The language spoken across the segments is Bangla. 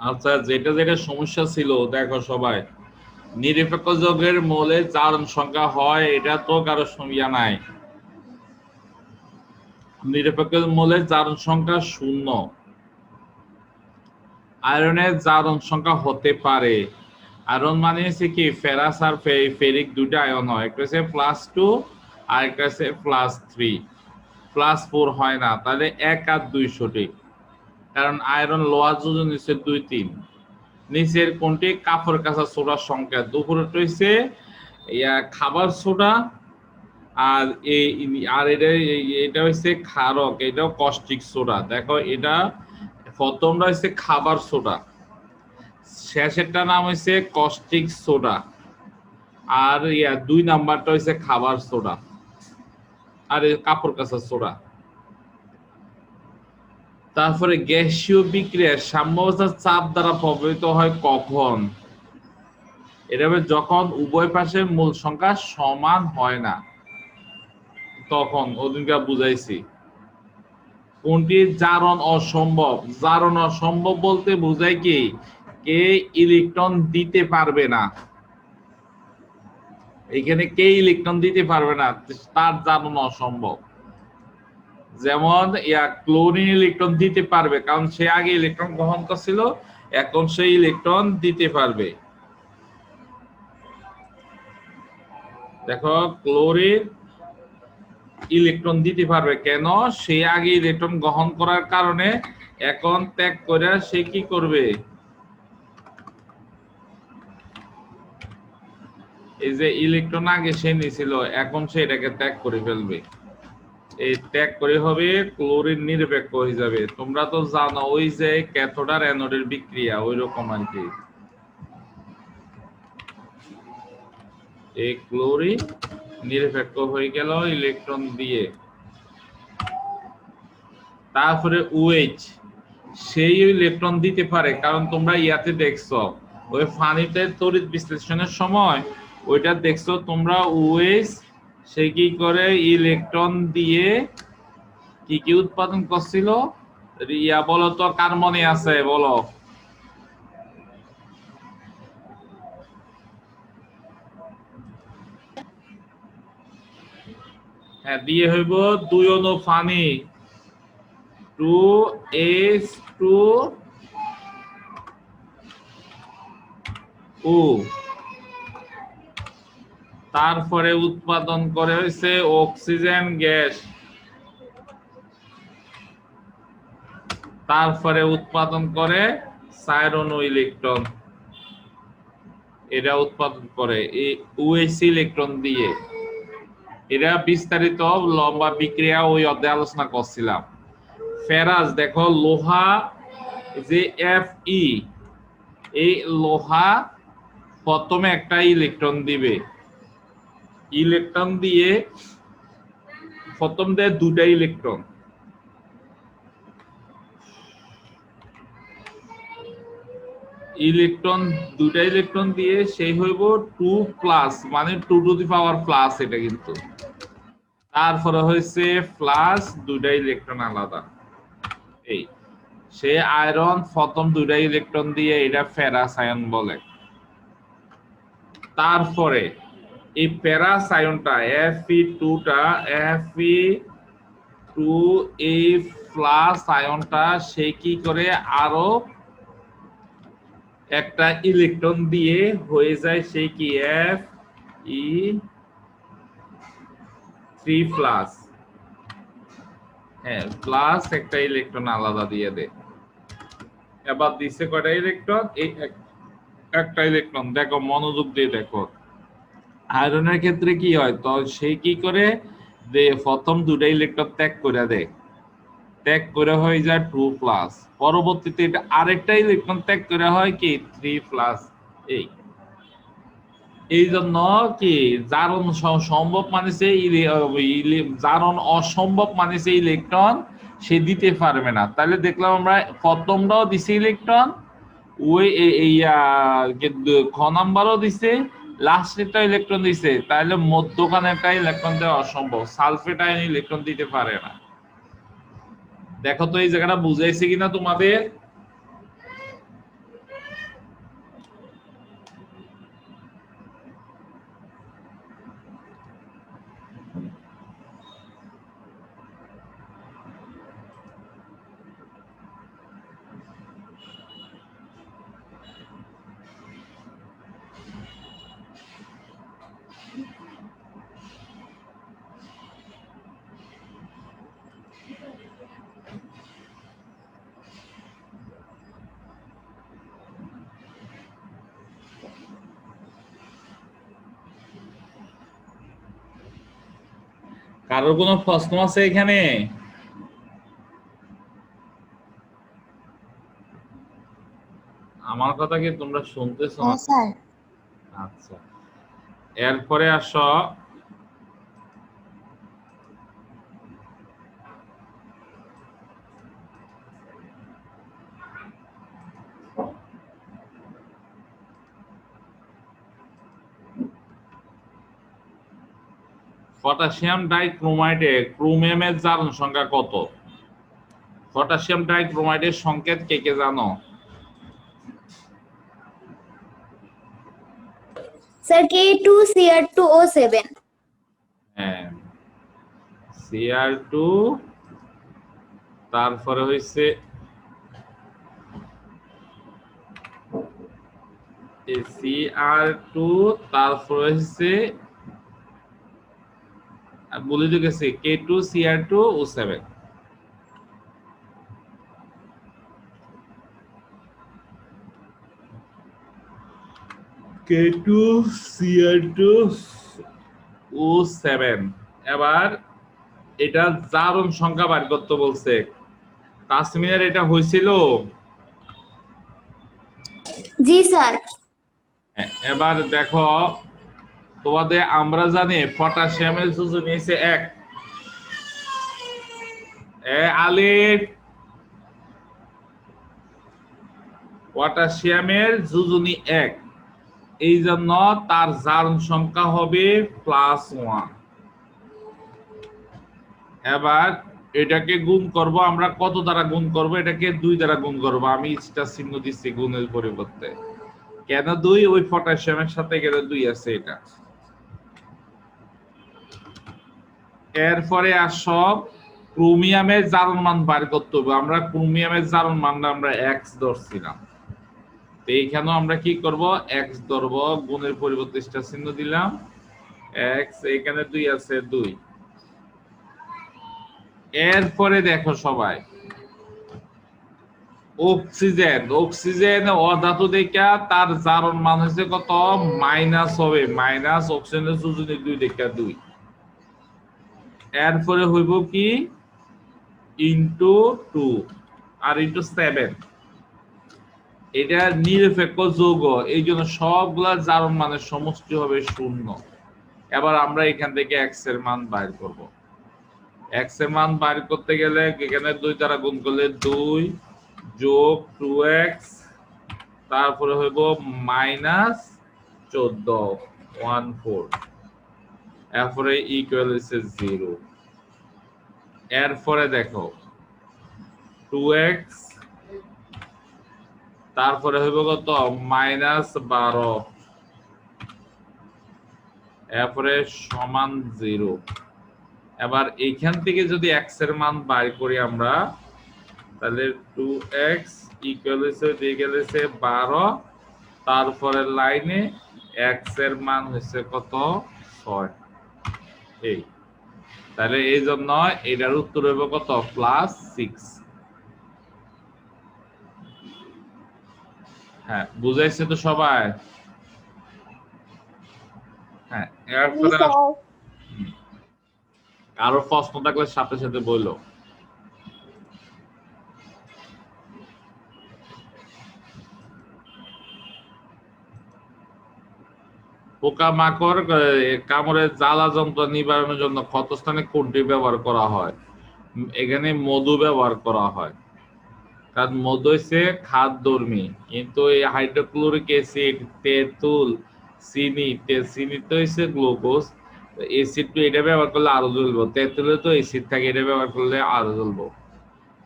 আচ্ছা, যেটা যেটা সমস্যা ছিল দেখো সবাই, নিরপেক্ষ যৌগের মৌলের জারণ সংখ্যা হয় এটা তো কারো সমস্যা নাই। নিরপেক্ষ মৌলের জারণ সংখ্যা 0। আয়রনের জারণ সংখ্যা হতে পারে। আয়রন মানে হচ্ছে কি ফেরাস আর ফেরিক দুইটা আয়ন হয়, একটা হচ্ছে +2 আর একটা হচ্ছে +3, +4 হয় না, তাহলে 1 আর 2 সঠিক। কারণ আয়রন লোহার যোজন নিচে 2 3। নিচের কোনটি কাপড় কাঁচা সোডার সংখ্যা? দুপুরটা হচ্ছে খাবার সোডা, আর এই আর এটা হচ্ছে ক্ষারক, এটাও কস্টিক সোডা। দেখো এটা প্রথমটা হচ্ছে খাবার সোডা, শেষেরটা নাম হচ্ছে কস্টিক সোডা, আর 2 নাম্বারটা হচ্ছে খাবার সোডা আর কাপড় কাঁচা সোডা। তারপরে গ্যাসীয় বিক্রিয়া সাম্যাবস্থার চাপ দ্বারা প্রভাবিত হয় কখন? এটা যখন উভয় পাশের মূল সংখ্যা সমান হয় না, তখন ওদিনকে বুঝাইছি। কোনটি জারণ অসম্ভব? জারণ অসম্ভব বলতে বোঝায় কি কে ইলেকট্রন দিতে পারবে না, এখানে কে ইলেকট্রন দিতে পারবে না তার জারণ অসম্ভব। যেমন ক্লোরিন ইলেকট্রন দিতে পারবে, কারণ সে আগে ইলেকট্রন গ্রহণ করছিল, এখন সে ইলেকট্রন দিতে পারবে। দেখো ক্লোরিন ইলেকট্রন দিতে পারবে কেন? সে আগে ইলেকট্রন গ্রহণ করার কারণে এখন ত্যাগ করে সে কি করবে? এই যে ইলেকট্রন আগে সে নিছিল, এখন সে এটাকে ত্যাগ করে ফেলবে। এই ত্যাগ করে হবে ক্লোরিন নিরপেক্ষ হয়ে যাবে। তোমরা তো জানো ওই যে ক্যাথোড আর অ্যানোডের বিক্রিয়া ওই রকম আর কি। এই ক্লোরিন নিরপেক্ষ হয়ে গেল ইলেকট্রন দিয়ে। তারপরে OH, সেই ইলেকট্রন দিতে পারে, কারণ তোমরা ইয়াতে দেখছো ওই পানিতে তড়িৎ বিশ্লেষণের সময় ওইটা দেখছো তোমরা, OH সে কি করে ইলেকট্রন দিয়ে কি কি উৎপাদন করছিল? রিয়া বলো তো, কার মনে আছে বলো? হ্যাঁ, দিয়ে হইব 2 অণু পানি 2H2O, তারপরে উৎপাদন করে হয়েছে অক্সিজেন গ্যাস, তারপরে উৎপাদন করে 4 অণু ইলেকট্রন, এটা উৎপাদন করে এই OH ইলেকট্রন দিয়ে। এটা বিস্তারিত লম্বা বিক্রিয়া ওই অধ্যায়ে আলোচনা করছিলাম। ফেরাস দেখো লোহা যে Fe, এই লোহা প্রথমে একটা ইলেকট্রন দিবে, ইলেকট্রন দিয়ে প্রথম দেয় 2টা ইলেকট্রন, ইলেকট্রন 2টা ইলেকট্রন দিয়ে সেই হইব 2+, মানে 2 টু দি পাওয়ার প্লাস, এটা কিন্তু তারপরে হয়েছে প্লাস 2টা ইলেকট্রন আলাদা। এই সে আয়রন প্রথম 2টা ইলেকট্রন দিয়ে এটা ফেরাস আয়ন বলে। তারপরে এই ফেরাস আয়নটা Fe2টা Fe2A+ আয়নটা সে কি করে আরো একটা ইলেকট্রন দিয়ে হয়ে যায় সেই কি Fe3+, হ্যাঁ প্লাস একটা ইলেকট্রন আলাদা দিয়ে দে। এবার দিছে কয়টা ইলেকট্রন? এই একটা ইলেকট্রন। দেখো মনোযোগ দিয়ে দেখো, আয়রনের ক্ষেত্রে কি হয়, তো সে কি করে যে প্রথম 2টা ইলেকট্রন ত্যাগ করে দেয়, ত্যাগ করে হয়ে যায় 2+, পরবর্তীতে এটা আরেকটা ইলেকট্রন ত্যাগ করে হয় কি 3+। এই জন্য কি জারণ সম্ভব মানে জারণ অসম্ভব মানে সে ইলেকট্রন সে দিতে পারবে না। তাহলে দেখলাম আমরা প্রথমটাও দিছে ইলেকট্রন, ওই খ নাম্বারও দিছে, লাস্টেরটা ইলেকট্রন দিছে, তাহলে মধ্যখানে একটা ইলেকট্রন দেওয়া অসম্ভব। সালফেট আয়ন ইলেকট্রন দিতে পারে না। দেখো তো এই জায়গাটা বুঝাইছে কিনা তোমাদের? কারোর কোনো প্রশ্ন আছে এখানে? আমার কথা কি তোমরা শুনতেছো? হ্যাঁ স্যার। আচ্ছা, এরপরে আসো পটাশিয়াম ডাইক্রোমাইডে ক্রোমিয়ামের জারণ সংখ্যা কত? পটাশিয়াম ডাইক্রোমাইডের সংকেত কে কে জানো? Sir K2Cr2O7। হ্যাঁ, Cr2, তারপরে হইছে Cr2, তারপরে হইছে বলে তো গেছে K2Cr2O7। K2Cr2O7। এবার এটা জারণ সংখ্যা বার করতে বলছে। তাসমিনের এটা হয়েছিল? জি স্যার। এবার দেখো, তোমাদের আমরা জানি পটাশিয়ামের যোজনী হচ্ছে 1। আলিফ, পটাশিয়ামের যোজনী 1, এই জন্য তার জারণ সংখ্যা হবে +1। এবার এটাকে গুণ করব আমরা, কত দ্বারা গুণ করব? এটাকে 2 দ্বারা গুণ করব। আমি স্টার চিহ্ন দিচ্ছি গুণের পরিবর্তে। কেন 2? ওই পটাশিয়ামের সাথে এখানে 2 আছে এটা। এরপরে আসো ক্রোমিয়ামের জারণ মান বার করতে হবে। আমরা ক্রোমিয়ামের জারণ মানটা আমরা x ধরছিলাম, তো এইখানেও আমরা কি করব? x ধরব, গুণের পরিবর্তে স্টার চিহ্ন দিলাম x, এখানে 2 আছে 2। এরপরে দেখো সবাই, অক্সিজেন অধাতু দেখা তার জারণ মান হচ্ছে কত? মাইনাস হবে, মাইনাস অক্সিজেনের যোজনী 2 দেখা 2। এরপরে হইব কি? ইনটু 2 আর ইনটু 7। এটা নিরপেক্ষ যৌগ, এই জন্য সবগুলা জারণ মানের সমষ্টি হবে 0। এবার আমরা এখান থেকে x এর মান বাইর করব। x এর মান বাইর করতে গেলে এখানে 2 দ্বারা গুণ করলে 2 যোগ 2x, তারপরে হইব -14, এরপরে ইকুয়াল হচ্ছে 0। এরপরে দেখো 2x, তারপরে হইব কত? -12, এরপরে সমান 0। এবার এইখান থেকে যদি x এর মান বাইর করি আমরা, তাহলে 2x ইকুয়াল হচ্ছে দিয়ে গেছে 12, তারপরে লাইনে x এর মান হচ্ছে কত? 6। এই তাহলে এই জন্য এটার উত্তর হইব কত? +6। হ্যাঁ, বুঝাইছে তো সবাই? হ্যাঁ, এরপরে আরো প্রশ্ন থাকলে সাথে সাথে বললো। পোকামাকড় কামড়ের জ্বালা যন্ত্রণা নিবারণের জন্য ক্ষতস্থানে কোনটি ব্যবহার করা হয়? এখানে মধু ব্যবহার করা হয়, কারণ মধু হচ্ছে খাদ্যধর্মী। কিন্তু এই হাইড্রোক্লোরিক অ্যাসিড, তেঁতুল, চিনি, চিনি তো হচ্ছে গ্লুকোজ, অ্যাসিড তো এটা ব্যবহার করলে আরো জ্বলবো। তেঁতুলে তো অ্যাসিড থাকে, এটা ব্যবহার করলে আরো জ্বলবো।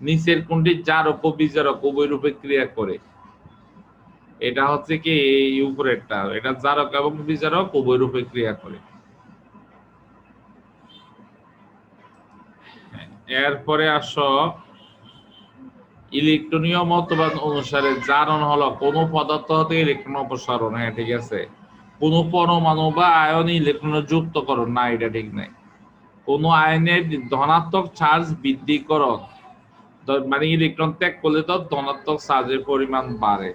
নিচের কোনটি জারক ও বিজারক উভয় রূপে ক্রিয়া করে? এটা হচ্ছে কি এই উপরেরটা, এটা জারক এবং বিজারক উভয় রূপে ক্রিয়া করে। এরপরে আসো ইলেকট্রনীয় মতবাদ অনুসারে জারণ হলো কোন পদার্থ হতে ইলেকট্রন অপসারণ। হ্যাঁ, ঠিক আছে। কোন পরমাণু বা আয়ন ইলেকট্রনের যুক্তকরণ, না এটা ঠিক নাই। কোন আয়নের ধনাত্মক চার্জ বৃদ্ধিকরণ, মানে ইলেকট্রন ত্যাগ করলে তো ধনাত্মক চার্জের পরিমাণ বাড়ে।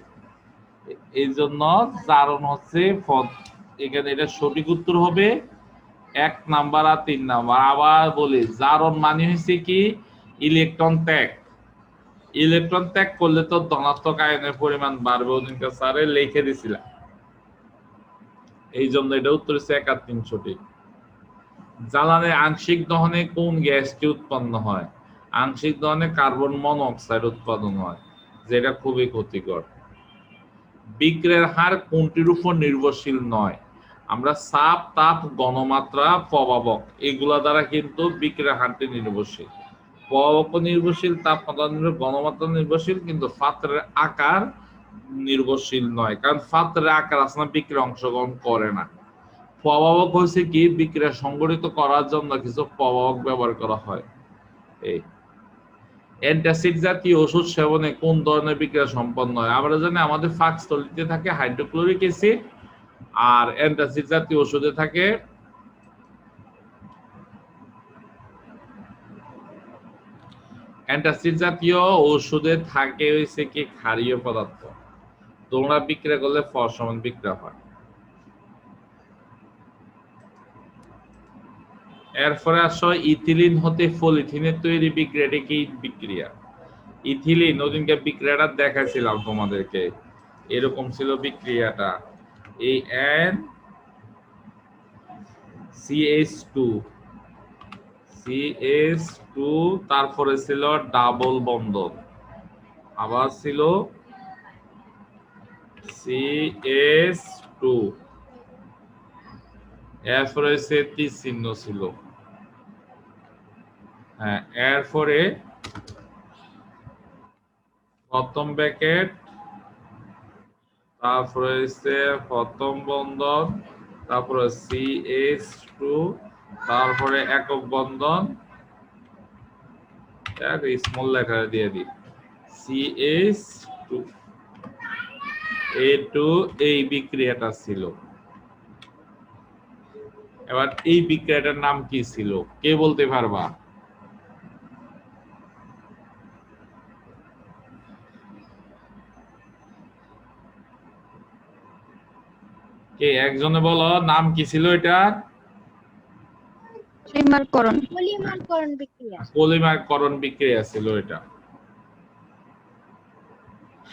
এই জন্য জারণ হচ্ছে এখানে এটা সঠিক উত্তর হবে 1 নাম্বার আর 3 নাম্বার। আবার বলি জারণ মানে হচ্ছে কি ইলেকট্রন ত্যাগ। ইলেকট্রন ত্যাগ করলে তো ধনাত্মক আয়নের পরিমাণ বাড়বে। ওদিনকে স্যারে লিখে দিছিলাম, এই জন্য এটা উত্তর হচ্ছে 1 আর 3 সঠিক। জ্বালানির আংশিক দহনে কোন গ্যাসটি উৎপন্ন হয়? আংশিক দহনে কার্বন মনোক্সাইড উৎপাদন হয়, যেটা খুবই ক্ষতিকর। বিক্রিয়ার হার কোনটির উপর নির্ভরশীল নয়? আমরা চাপ, তাপ, গণমাত্রা, প্রভাবক এগুলা দ্বারা কিন্তু বিক্রিয়ার হারটি নির্ভরশীল। প্রভাবক নির্ভরশীল, তাপমাত্রা নির্ভরশীল, গণমাত্রা নির্ভরশীল, কিন্তু পাত্রের আকার নির্ভরশীল নয়, কারণ পাত্রের আকার আসলে বিক্রিয়া অংশগ্রহণ করে না। প্রভাবক হচ্ছে কি বিক্রিয়া সংগঠিত করার জন্য কিছু প্রভাবক ব্যবহার করা হয়। এই অ্যান্টাসিড জাতীয় ওষুধ সেবনে কোন ধরনের বিক্রিয়া সম্পন্ন হয়? আমরা জানি আমাদের পাকস্থলীতে থাকে হাইড্রোক্লোরিক অ্যাসিড, আর অ্যান্টাসিড জাতীয় ওষুধে থাকে অ্যান্টাসিড জাতীয় ওষুধে থাকে হচ্ছে কি ক্ষারীয় পদার্থ। তোমরা বিক্রিয়া করলে সমান বিক্রিয়া হয়। এরপরে আসো ইথিলিন হতে পলিথিনের তৈরি বিক্রিয়াটি কি বিক্রিয়া? ইথিলিন ওদিনকে বিক্রিয়াটা দেখাইছিলাম তোমাদেরকে, এরকম ছিল বিক্রিয়াটা। এই CH2 তারপরে ছিল ডাবল বন্ধন, আবার ছিল CH2, এরপরে তীর চিহ্ন ছিল। হ্যাঁ, এরপরে প্রথম ব্র্যাকেট, তারপরে প্রথম বন্ধন, তারপরে CH2, তারপরে একক বন্ধন, স্মল লেখা দিয়ে দিই CH2A2, এই বিক্রিয়াটা ছিল। এবার এই বিক্রিয়াটার নাম কি ছিল কে বলতে পারবা? কে একজনে বলো নাম কি ছিল এটা? পলিমারকরণ বিক্রিয়া ছিল এটা।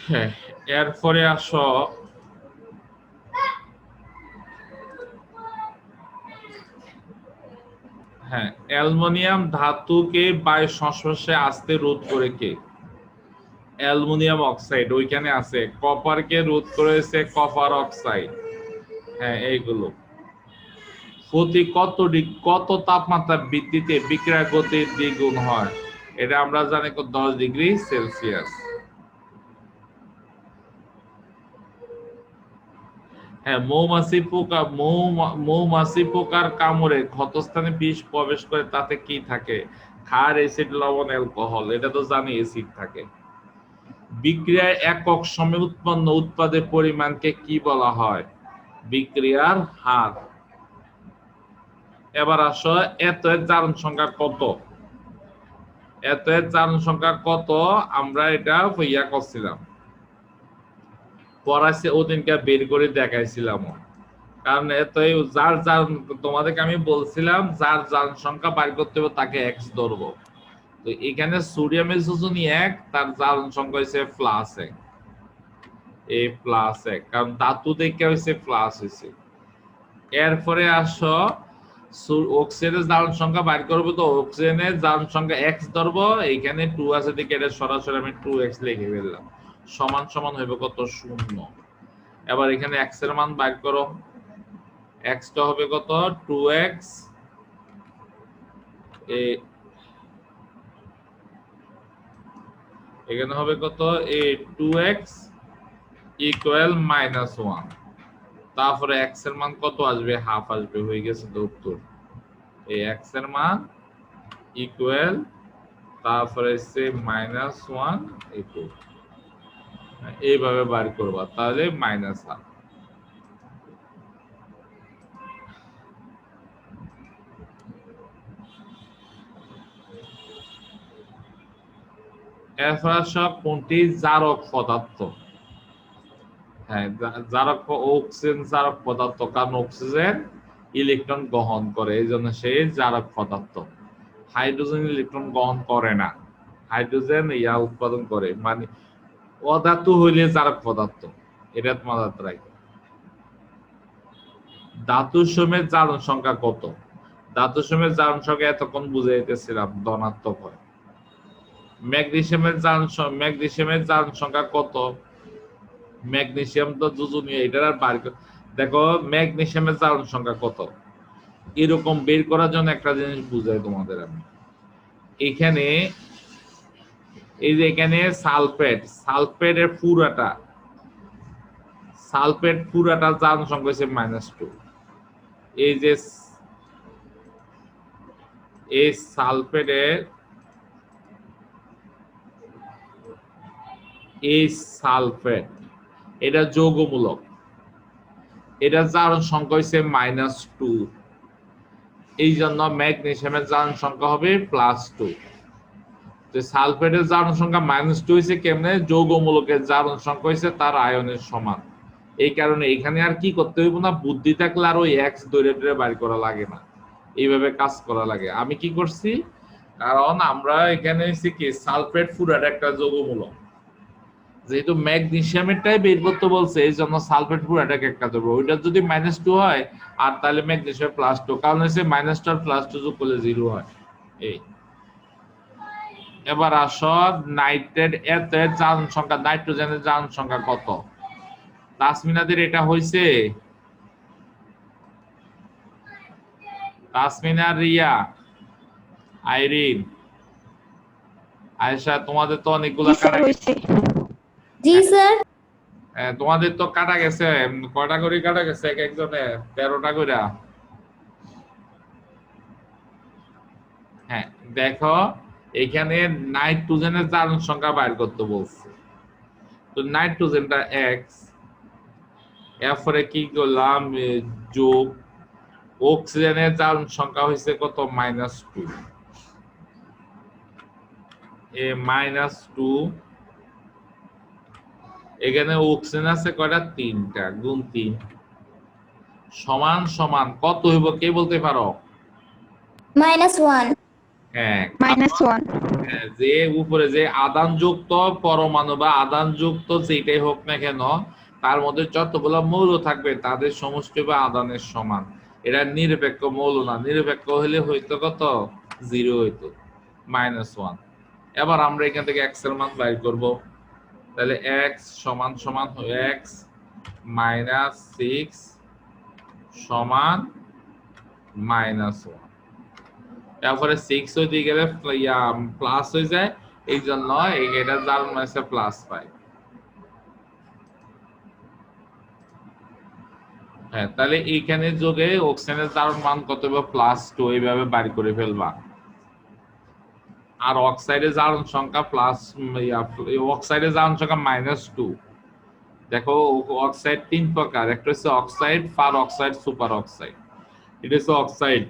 হ্যাঁ, এরপরে আসো হ্যাঁ, অ্যালুমিনিয়াম ধাতুকে বায়ুর সংস্পর্শে আসতে রোধ করে কে? অ্যালুমিনিয়াম অক্সাইড ওইখানে আছে। কপারকে রোধ করেছে কপার অক্সাইড। হ্যাঁ, এইগুলো। প্রতি কত তাপমাত্রা বৃদ্ধিতে বিক্রিয়া গতির দ্বিগুণ হয়? এটা আমরা জানি 10 ডিগ্রি সেলসিয়াস। হ্যাঁ, মৌমাছি পোকার কামড়ে ক্ষতস্থানে বিষ প্রবেশ করে, তাতে কি থাকে? ক্ষার, অ্যাসিড, লবণ, অ্যালকোহল। এটা তো জানি অ্যাসিড থাকে। বিক্রিয়ায় একক সময়ে উৎপন্ন উৎপাদের পরিমাণকে কি বলা হয়? বিক্রিয়ার হার। এবার আসো এত এর জারণ সংখ্যা কত? এত এর জারণ সংখ্যা কত আমরা এটা ইয়া করছিলাম, পড়াইছে ওদিনকে বের করে দেখাইছিলাম। কারণ এতই যার তোমাদেরকে আমি বলছিলাম যার জারণ সংখ্যা বাইর করতে হবে তাকে এক্স ধরবো। তো এখানে সোডিয়ামের যোজনী 1, তার জারণ সংখ্যা হচ্ছে +1, এই +1, কারণ ধাতু দেখে হচ্ছে প্লাস হয়েছে। এরপরে আসো অক্সিজেনের জারণ সংখ্যা বাইর করবো, তো অক্সিজেনের জারণ সংখ্যা এক্স ধরবো। এইখানে 2 আছে দিকে এটা সরাসরি আমি 2x লিখে ফেললাম, সমান সমান হইবে কত? 0। এবার এখানে x এর মান বাইর করো। x টা হবে কত? 2x। এখানে হবে কত? 2x equal -1। তারপরে x এর মান কত আসবে? হাফ আসবে। হয়ে গেছে তো উত্তর। এই x এর মান ইকুয়াল, তারপরে -1 ইকুয়াল, এইভাবে বার করবা, তাহলে -1। এরপর সব কোনটি জারক পদার্থ? হ্যাঁ, জারক অক্সিজেন জারক পদার্থ, কারণ অক্সিজেন ইলেকট্রন গ্রহণ করে, এই জন্য সে জারক পদার্থ। হাইড্রোজেন ইলেকট্রন গ্রহণ করে না, হাইড্রোজেন উৎপাদন করে, মানে অধাতু হইলে জারক পদার্থ। এটা তোমাদের রাখবে। ধাতুর সময়ের জারণ সংখ্যা কত? ধাতুর সময়ের জারণ সংখ্যা এতক্ষণ বুঝাইতেছিলাম, ধনাত্মক হয়। ম্যাগনেসিয়ামের জারণ সংখ্যা কত? ম্যাগনেসিয়াম তো যোজনীয়, এটার আর বার দেখো ম্যাগনেসিয়ামের জারণ সংখ্যা কত, এরকম বের করার জন্য একটা জিনিস বুঝাই তোমাদের আমি। এখানে এই যে এখানে সালফেটের পুরাটা জারণ সংখ্যা হচ্ছে -2। এই যে এই সালফেট এটা যৌগমূলক, এটা জারণ সংখ্যা হচ্ছে -2। এই জন্য ম্যাগনেসিয়ামের জারণ সংখ্যা হবে +2। তো সালফেটের জারণ সংখ্যা -2 হয়েছে কেমনে? যৌগমূলকের জারণ সংখ্যা হয়েছে তার আয়নের সমান। এই কারণে এখানে আর কি করতে হইব না, বুদ্ধি থাকলে আর ওই এক্স দৈর্ঘ্যের বাইর করা লাগে না, এইভাবে কাজ করা লাগে। আমি কি করছি, কারণ আমরা এখানে হচ্ছে কি সালফেট পুরাটা একটা যৌগমূলক, যেহেতু ম্যাগনেসিয়ামেরটাই বের করতে বলছে, এই জন্য সালফেট পুরাটাকে একটা দেবো। ওইটা যদি -2 হয় আর তাহলে ম্যাগনেসিয়াম +2, কারণ হচ্ছে -2 আর +2 যোগ করলে 0 হয়। এই এবার আসো নাইট্রেটের জারণ সংখ্যা, নাইট্রোজেনের জারণ সংখ্যা কত? তাসমিনাদের এটা হইছে, তাসমিনা, রিয়া, আইরিন, আয়েশা, তোমাদের তো অনেকগুলা কাটা গেছে। জি স্যার। তোমাদের তো কাটা গেছে, কয়টা করে কাটা গেছে? এক একজনে 13টা করে। হ্যাঁ দেখো, এখানে নাইট্রোজেনের জারণ সংখ্যা বাইর করতে বলছে। তো নাইট্রোজেনটা এক্স, এরপরে কি করলাম যোগ, অক্সিজেনের জারণ সংখ্যা হয়েছে কত? -2। -2, এখানে অক্সিজেন আছে কয়টা? 3টা, গুণ 3 সমান সমান কত হইব, কে বলতে পারো? -1। হ্যাঁ, -1। যে উপরে যে আধানযুক্ত পরমাণু বা আধানযুক্ত যেটাই হোক না কেন, তার মধ্যে যতগুলো মৌল থাকবে তাদের সমষ্টি বা আধানের সমান। এটা নিরপেক্ষ মৌল না, নিরপেক্ষ হলে হইতো কত? 0 হইতো, -1। এবার আমরা এখান থেকে x এর মান বাইর করব। তাহলে x সমান সমান x -6 সমান -1। তারপরে 6 হইতে গেলে প্লাস হয়ে যায়, এই জন্য এটা জারণ হয়েছে +5। হ্যাঁ, তাহলে এইখানে যোগে অক্সিজেনের জারণ মান কত হবে? +2, এইভাবে বাড়ি করে ফেলবা। আর অক্সাইডের জারণ সংখ্যা অক্সাইডের জারণ সংখ্যা -2। দেখো অক্সাইড 3 প্রকার, একটা হচ্ছে অক্সাইড, পার অক্সাইড, সুপার অক্সাইড। এটা হচ্ছে অক্সাইড।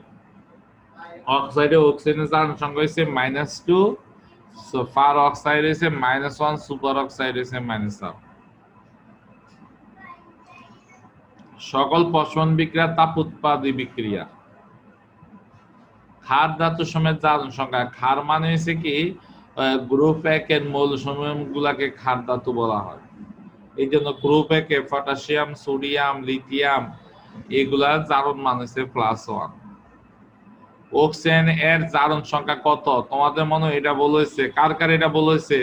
অক্সাইডে অক্সিজেনের জারণ সংখ্যা হচ্ছে -2, পার অক্সাইড হচ্ছে -1, সুপার অক্সাইড হচ্ছে -1। সকল পরস্পর বিক্রিয়া তাপ উৎপাদী বিক্রিয়া। ক্ষার ধাতু সমেত জারণ সংখ্যা, ক্ষার মানে হচ্ছে কি গ্রুপ 1 এর মৌল সমূহ গুলাকে ক্ষার ধাতু বলা হয়। এই জন্য গ্রুপ 1 এ পটাশিয়াম, সোডিয়াম, লিথিয়াম এগুলা জারণ মান হচ্ছে +1। অক্সিজেন এর জারণ সংখ্যা কত? তোমাদের মনে হয় এটা বলেছে, কার কার এটা বলেছে?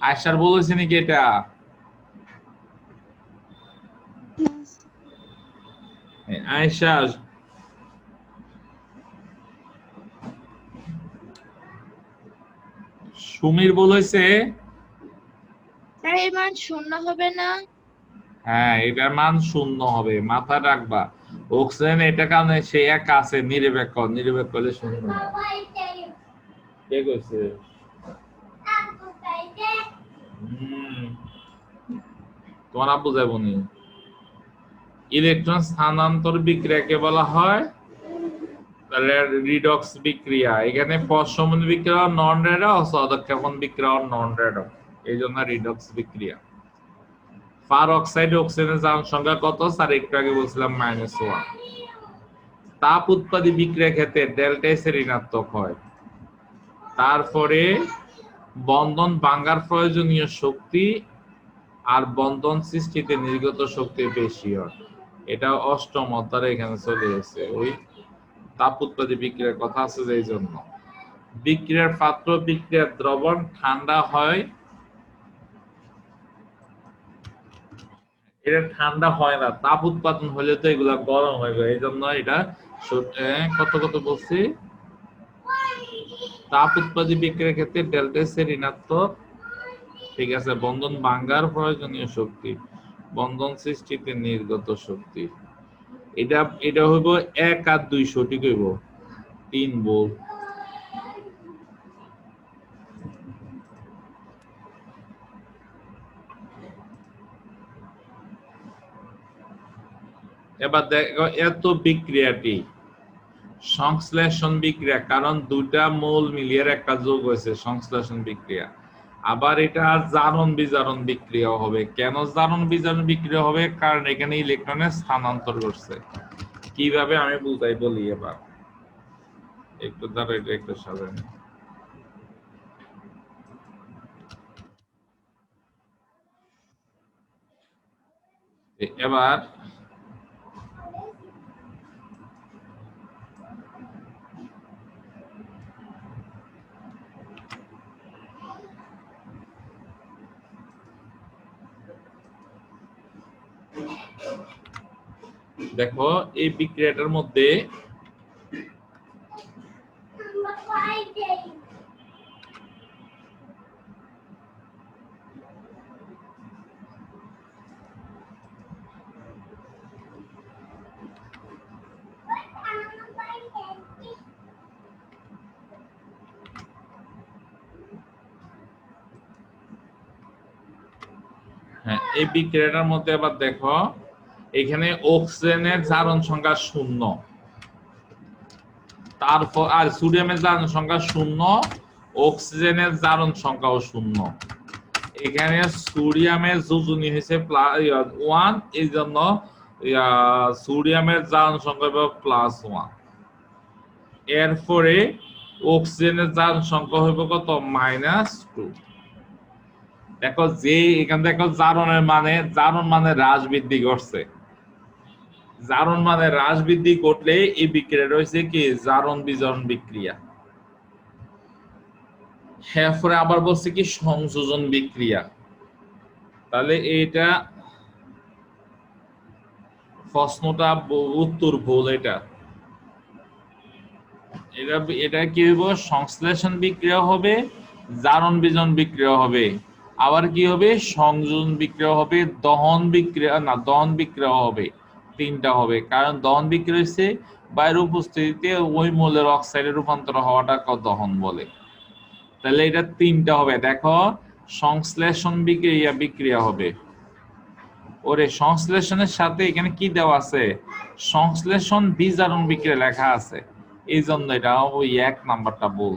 আয়শার বলেছে নাকি এটা? আয়শা, সুমির বলেছে। স্যার এর মান 0 হবে না? হ্যাঁ, এটার মান 0 হবে, মাথা রাখবা। অক্সিজেন এটা কারণে সে এক আছে, নিরপেক্ষ, নিরপেক্ষ হলে 0 হবে। কে কইছে? তোমার আব্বু যাবনি। ইলেকট্রন স্থানান্তর বিক্রিয়াকে বলা হয় তাহলে রিডক্স বিক্রিয়া। এখানে পশ্চমন বিক্রিয়া নন রেডক্স, অধঃক্ষেপণ বিক্রিয়া নন রেডক্স, এই জন্য রিডক্স বিক্রিয়া। পার অক্সাইড অক্সিজেনের জারণ সংখ্যা কত? স্যার একটু আগে বলছিলাম -1। তাপ উৎপাদী বিক্রিয়ার ক্ষেত্রে ডেল্টা এস এর ঋণাত্মক হয়। তারপরে বন্ধন ভাঙার প্রয়োজনীয় শক্তি আর বন্ধন সৃষ্টিতে নির্গত শক্তি বেশি হয়। এটা অষ্টম অধ্যায়ে এখানে চলে এসেছে। ওই তাপ উৎপাদী বিক্রিয়ার কথা আছে যে এই জন্য। বিক্রিয়ার পাত্র বিক্রিয়ার দ্রবণ ঠান্ডা হয়, এটা ঠান্ডা হয় না, তাপ উৎপাদন হলে তো এগুলা গরম হয়ে যায়, এই জন্য এটা কত বলছি, তাপ উৎপাদী বিক্রিয়ার ক্ষেত্রে ডেল্টা এস এর ঋণাত্মক, ঠিক আছে, বন্ধন ভাঙার প্রয়োজনীয় শক্তি, বন্ধন সৃষ্টিতে নির্গত শক্তি, এটা হইব 1 আর 2 সঠিক হইব 3 ভোল্ট। এবার দেখো এত বিক্রিয়াটি সংশ্লেষণ বিক্রিয়া, কারণ দুইটা মৌল মিলিয়ে একটা যোগ হয়েছে সংশ্লেষণ বিক্রিয়া। আবার এটা জারণ বিজারণ বিক্রিয়া হবে। কেন জারণ বিজারণ বিক্রিয়া হবে? কারণ এখানে ইলেকট্রনের স্থানান্তর করছে। কিভাবে আমি বুঝাই বলি এবার, একটু দ্বারা এটা একটু সাজান। এবার দেখো এই বিক্রিয়াটার মধ্যে এই বিক্রিয়াটার মধ্যে আবার দেখো এখানে অক্সিজেনের জারণ সংখ্যা 0, তারপর আর সোডিয়ামের জারণ সংখ্যা 0, অক্সিজেনের জারণ সংখ্যাও 0। এখানে সোডিয়ামের যোজনী হয়েছে 1, এই জন্য সোডিয়ামের জারণ সংখ্যা হবে +1। এরপরে অক্সিজেনের জারণ সংখ্যা হবে কত? -2। দেখো যে এখান দেখো জারণ মানে হ্রাস বৃদ্ধি করছে। জারণ মানে হ্রাস বৃদ্ধি করলে এই বিক্রিয়া রয়েছে কি জারণ বিজারণ বিক্রিয়া। এরপরে আবার বলছে কি সংযোজন বিক্রিয়া। তাহলে এটা প্রশ্নটা উত্তর ভুল। এটা কি হইব? সংশ্লেষণ বিক্রিয়া হবে, জারণ বিজারণ বিক্রিয়া হবে, আবার কি হবে? সংযোজন বিক্রিয়া হবে, দহন বিক্রিয়া হবে। 3টা হবে, কারণ দহন বিক্রিয়া হচ্ছে বায়ুর উপস্থিতিতে ওই মৌলের অক্সাইডে রূপান্তর হওয়াটা দহন বলে। তাহলে এটা 3টা হবে। দেখো সংশ্লেষণ বিক্রিয়া হবে। ওরে সংশ্লেষণের সাথে এখানে কি দেওয়া আছে? সংশ্লেষণ বিজারণ বিক্রিয়া লেখা আছে, এই জন্য এটা ওই 1 নাম্বারটা ভুল।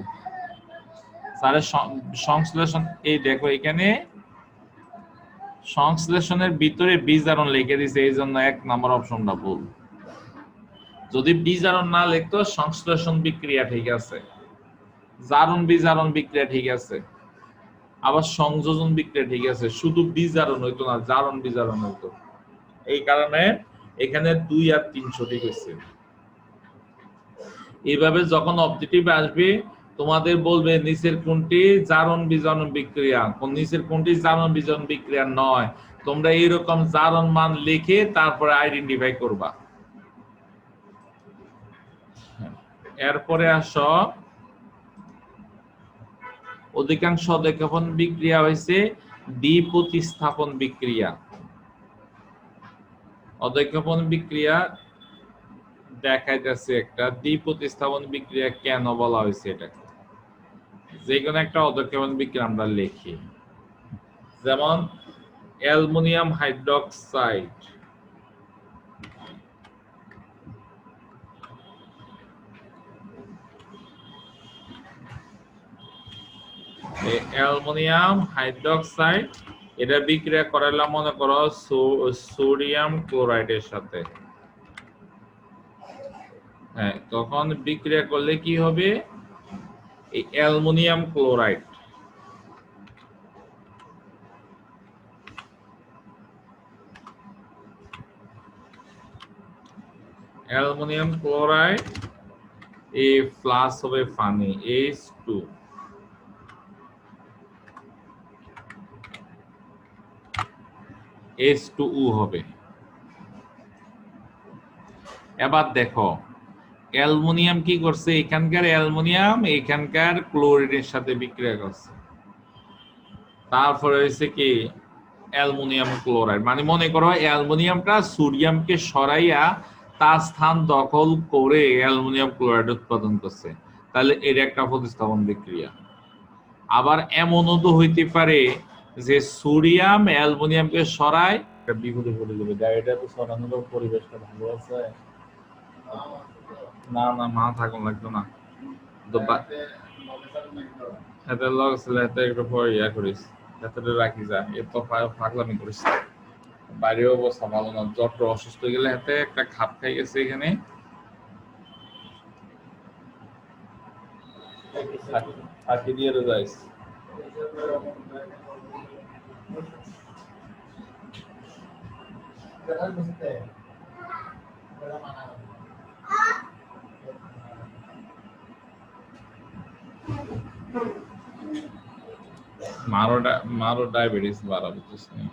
তাহলে সংশ্লেষণ, এই দেখো এখানে সংশ্লেষণের ভিতরে বিজারণ লিখে দিয়েছে, এই জন্য 1 নাম্বার অপশনটা ভুল। যদি বিজারণ না লিখতো সংশ্লেষণ বিক্রিয়া ঠিক আছে, জারণ বিজারণ বিক্রিয়া ঠিক আছে, আবার সংযোজন বিক্রিয়া ঠিক আছে, শুধু বিজারণ হইতো না, জারণ বিজারণ হইতো। এই কারণে এখানে 2 আর 3 সঠিক হয়েছে। এইভাবে যখন অবজেক্টিভ আসবে তোমাদের বলবে নিচের কোনটি জারণ বিজারণ বিক্রিয়া, নিচের কোনটি জারণ বিজারণ বিক্রিয়া নয়, তোমরা এইরকম জারণ মান লিখে তারপরে আইডেন্টিফাই করবা। এরপরে আসো, অধিকাংশ অধিক্ষেপণ বিক্রিয়া হয়েছে দ্বিপ্রতিস্থাপন বিক্রিয়া। অধিক্ষেপণ বিক্রিয়া দেখাইতেছে একটা দ্বিপ্রতিস্থাপন বিক্রিয়া কেন বলা হয়েছে, এটাকে যে কোনো একটা অধিক্ষেপণ বিক্রিয়া আমরা লিখি, যেমন অ্যালুমিনিয়াম হাইড্রোক্সাইড, অ্যালুমিনিয়াম হাইড্রোক্সাইড এটা বিক্রিয়া করাইলাম মনে করো সোডিয়াম ক্লোরাইডের সাথে। হ্যাঁ, তখন বিক্রিয়া করলে কি হবে, এই অ্যালুমিনিয়াম ক্লোরাইড এ প্লাস হবে পানি H2 H2O হবে। এবার দেখো অ্যালুমিনিয়াম কি করছে, এখানকার অ্যালুমিনিয়াম এখানকার ক্লোরিনের সাথে বিক্রিয়া করছে, তারপরে হয়েছে কি অ্যালুমিনিয়াম ক্লোরাইড, মানে মনে করো অ্যালুমিনিয়ামটা সোডিয়ামকে সরাইয়া তার স্থান দখল করে অ্যালুমিনিয়াম ক্লোরাইড উৎপাদন করছে, তাহলে এর একটা প্রতিস্থাপন বিক্রিয়া। আবার এমনও তো হইতে পারে যে সোডিয়াম অ্যালুমিনিয়ামকে সরায়, বিপদে পড়ে যাবে, গাড়িটা তো সরানোর পরিবেশটা ভালো আছে, না না মা থাকুন লাগতো না তো হাতে লগ ছিল, হাতে একটু পরে ইয়া করিস, হাতে রাখি যা, এ তো পাগলামি করিস, বাইরেও অবস্থা ভালো না, জ্বর অসুস্থ হয়ে গেলে হাতে একটা খাপ খাই গেছে এখানে, ফাঁকি দিয়ে যাইস। মারো ডায়াবেটিস বাড়া, বুঝছিস না?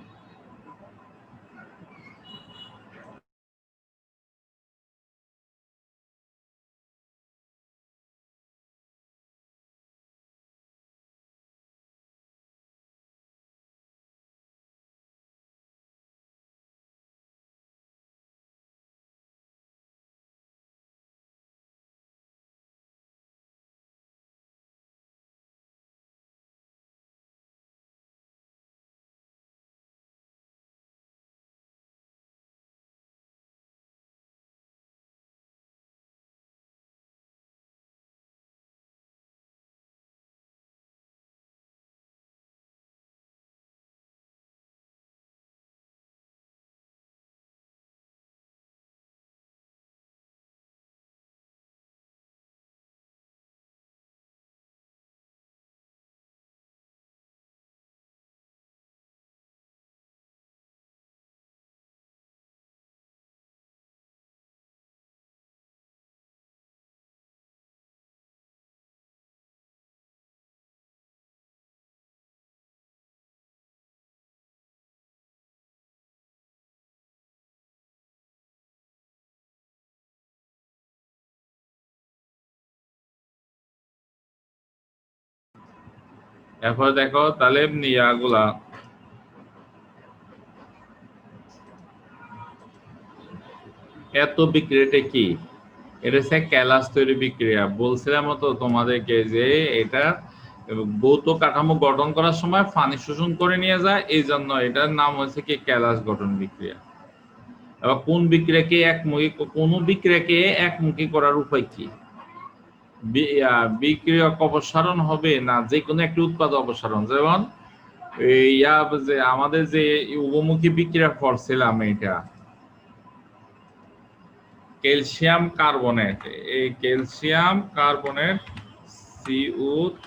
এরপর দেখো তাহলে ইয়াগুলা এত বিক্রিয়াটা কি, এটা হচ্ছে ক্যালাস তৈরি বিক্রিয়া। বলছিলাম তো তোমাদেরকে যে এটা ভৌত কাঠামো গঠন করার সময় পানি শোষণ করে নিয়ে যায়, এই জন্য এটার নাম হচ্ছে কি ক্যালাস গঠন বিক্রিয়া। এবার কোন বিক্রিয়াকে একমুখী, কোন বিক্রিয়াকে একমুখী করার উপায় কি, বিক্রিয়ক অপসারণ হবে না যে কোনো একটি উৎপাদ অপসারণ, যেমন ইয়া যে আমাদের যে উভমুখী বিক্রিয়া করছিলাম, এটা ক্যালসিয়াম কার্বনেট, এই ক্যালসিয়াম কার্বনেট CO3,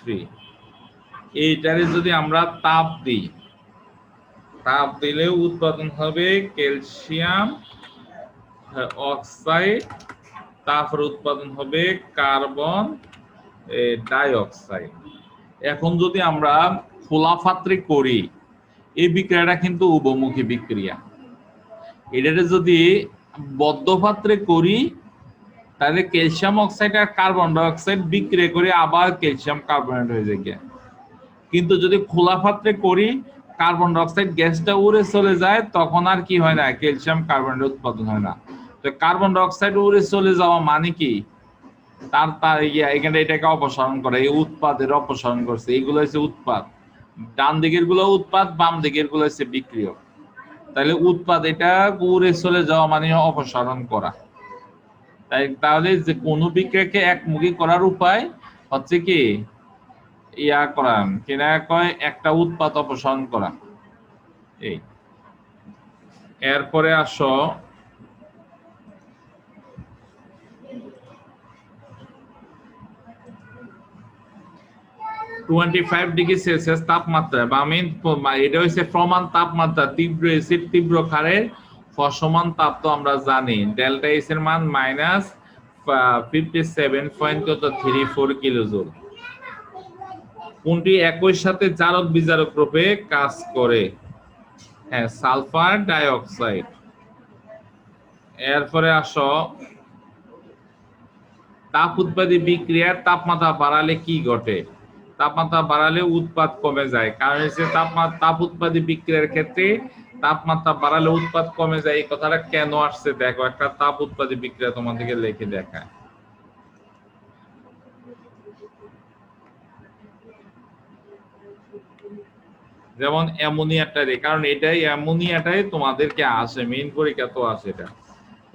এইটারে যদি আমরা তাপ দিই, তাপ দিলে উৎপাদন হবে ক্যালসিয়াম অক্সাইড, তারপর উৎপাদন হবে কার্বন ডাই অক্সাইড। এখন যদি আমরা খোলা পাত্রে করি, এই বিক্রিয়াটা কিন্তু উভমুখী বিক্রিয়া। এটাতে যদি বদ্ধ পাত্রে করি তাহলে ক্যালসিয়াম অক্সাইড আর কার্বন ডাই অক্সাইড বিক্রিয়া করে আবার ক্যালসিয়াম কার্বনেট হয়ে যায়। কিন্তু যদি খোলা পাত্রে করি, কার্বন ডাই অক্সাইড গ্যাসটা উড়ে চলে যায়, তখন আর কি হয় না, ক্যালসিয়াম কার্বনেট উৎপাদন হয় না। তো কার্বন ডাই অক্সাইড উড়ে চলে যাওয়া মানে কি, তার এখানে এটাকে অপসারণ করে, এই উৎপাদের অপসারণ করছে, এইগুলো হচ্ছে উৎপাদ, ডান দিকের গুলো উৎপাদ, বাম দিকের গুলো হচ্ছে বিক্রিয়ক। তাহলে উৎপাদ এটা উড়ে চলে যাওয়া মানে অপসারণ করা। তাহলে যে কোন বিক্রিয়াকে একমুখী করার উপায় হচ্ছে কি ইয়া করা, কিনা কয় একটা উৎপাদ অপসারণ করা। এই এরপরে আসো 25 ডিগ্রি সেলসিয়াস তাপমাত্রা বা এটা হচ্ছে প্রমাণ তাপমাত্রা তীব্র এসিড তীব্র ক্ষারের সমান তাপ তো আমরা জানি ডেল্টা এস এর মান মাইনাস 57.34 কিলোজুল। কোনটি একই সাথে জারক বিজারক রূপে কাজ করে? হ্যাঁ, সালফার ডাইঅক্সাইড। এরপরে আসো, তাপ উৎপাদী বিক্রিয়ার তাপমাত্রা বাড়ালে কি ঘটে? তাপমাত্রা বাড়ালে উৎপাদ কমে যায়, কারণ হচ্ছে তাপ উৎপাদী বিক্রিয়ার ক্ষেত্রে তাপমাত্রা বাড়ালে উৎপাদ কমে যায়। এই কথাটা কেন আসছে দেখো, একটা তাপ উৎপাদী বিক্রিয়া তোমাদেরকে লিখে দেখায়। যেমন অ্যামোনিয়াটারে, কারণ এটাই অ্যামোনিয়াটাই তোমাদেরকে আসে মেইন পরীক্ষা তো আসে এটা।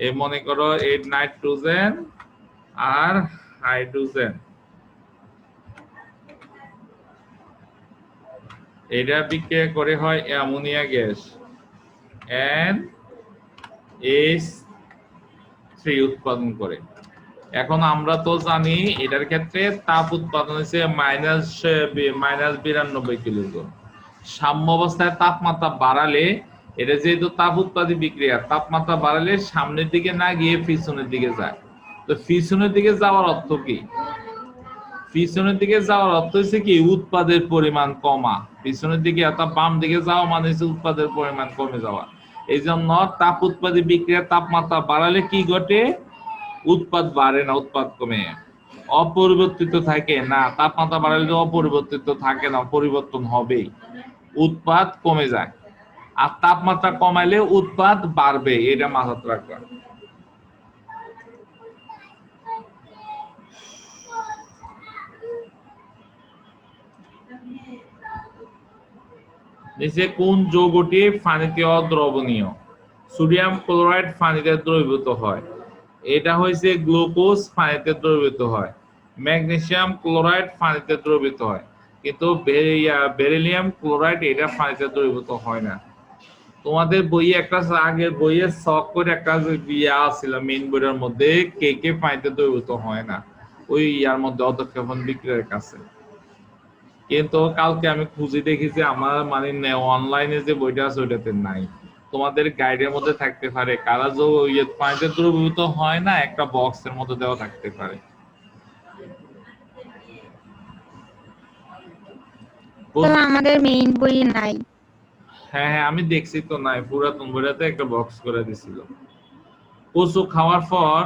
এই মনে করো এই নাইট্রোজেন আর হাইড্রোজেন, এটা বিক্রিয়া করে হয় অ্যামোনিয়া গ্যাস NH3 উৎপাদন করে। এখন আমরা তো জানি এটার ক্ষেত্রে তাপ উৎপাদন হচ্ছে মাইনাস 92 কিলোজুল। সাম্য অবস্থায় তাপমাত্রা বাড়ালে, এটা যেহেতু তাপ উৎপাদী বিক্রিয়া, তাপমাত্রা বাড়ালে সামনের দিকে না গিয়ে পিছনের দিকে যায়। তো পিছনের দিকে যাওয়ার অর্থ কি? পিছনের দিকে যাওয়ার অর্থ হচ্ছে কি উৎপাদের পরিমাণ কমা। পিছনের দিকে অর্থাৎ বাম দিকে যাওয়া মানে হচ্ছে উৎপাদের পরিমাণ কমে যাওয়া। এই জন্য তাপ উৎপাদী বিক্রিয়ার তাপমাত্রা বাড়ালে কি ঘটে? উৎপাদ বাড়ে না, উৎপাদ কমে। অপরিবর্তিত থাকে না, তাপমাত্রা বাড়ালে অপরিবর্তিত থাকে না, পরিবর্তন হবেই, উৎপাদ কমে যায়। আর তাপমাত্রা কমাইলে উৎপাদ বাড়বে, এটা মাথায় রাখবা। নিচে কোন যৌগটি পানিতে অদ্রবণীয়? সোডিয়াম ক্লোরাইড পানিতে দ্রবীভূত হয়, এটা হয়েছে গ্লুকোজ পানিতে দ্রবীভূত হয়। ম্যাগনেসিয়াম ক্লোরাইড পানিতে দ্রবীভূত হয়, কিন্তু বেরিলিয়াম ক্লোরাইড এটা পানিতে দ্রবীভূত হয় না। তোমাদের বইয়ে একটা আগের বইয়ে শখ করে একটা ইয়া ছিল মেইন বইয়ের মধ্যে, কে কে পানিতে দ্রবীভূত হয় না ওই ইয়ার মধ্যে অধক্ষেপণ বিক্রিয়ার কাছে। কিন্তু কালকে আমি খুঁজে দেখি যে আমার মানে অনলাইনে যে বইটা আছে ওইটাতে নাই। তোমাদের গাইডের মধ্যে থাকতে পারে, কারা যে পানিতে দ্রবীভূত হয় না একটা বক্সের মধ্যে দেওয়া থাকতে পারে। আমাদের মেইন বই নাই। হ্যাঁ হ্যাঁ, আমি দেখছি তো নাই, পুরাতন বইটাতে একটা বক্স করে দিছিল। কচু খাওয়ার পর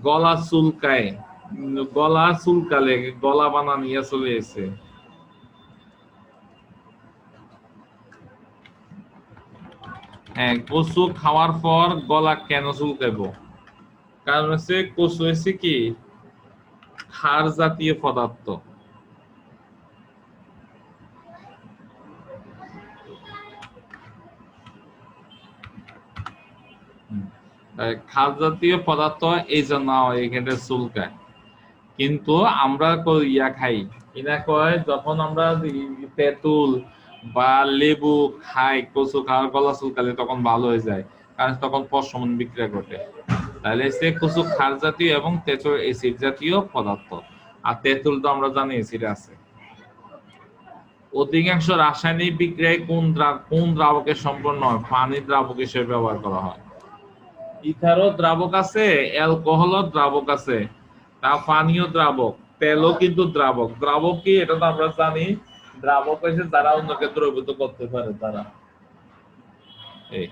গলা চুলকায়, গলা চুলকালে গলা বানা নিয়ে চলে এসে। হ্যাঁ, কচু খাওয়ার পর গলা কেন চুলকাইব? কারণ হচ্ছে কচু হচ্ছে কি ক্ষার জাতীয় পদার্থ। ক্ষার জাতীয় পদার্থ এই জন্য এখানে চুলকায়। কিন্তু আমরা ইয়া খাই, কিনা কয় যখন আমরা তেঁতুল বা লেবু খাই, কচু খাওয়ার গলা চুলকালে তখন ভালো হয়ে যায়, কারণ তখন প্রশমন বিক্রিয়া ঘটে। তাহলে সে কচু ক্ষার জাতীয় এবং তেঁতুল এসিড জাতীয় পদার্থ। আর তেঁতুল তো আমরা জানি এসিড আছে। অধিকাংশ রাসায়নিক বিক্রিয়ায় কোন দ্রাবকে সম্পন্ন হয়? পানি দ্রাবক হিসেবে ব্যবহার করা হয়। ইথারও দ্রাবক আছে, অ্যালকোহলও দ্রাবক আছে, তা পানীয় দ্রাবক, তেলও কিন্তু দ্রাবক। দ্রাবক কি এটা তো আমরা জানি, দ্রাবক হচ্ছে যারা অন্যকে দ্রবীভূত করতে পারে তারা। এই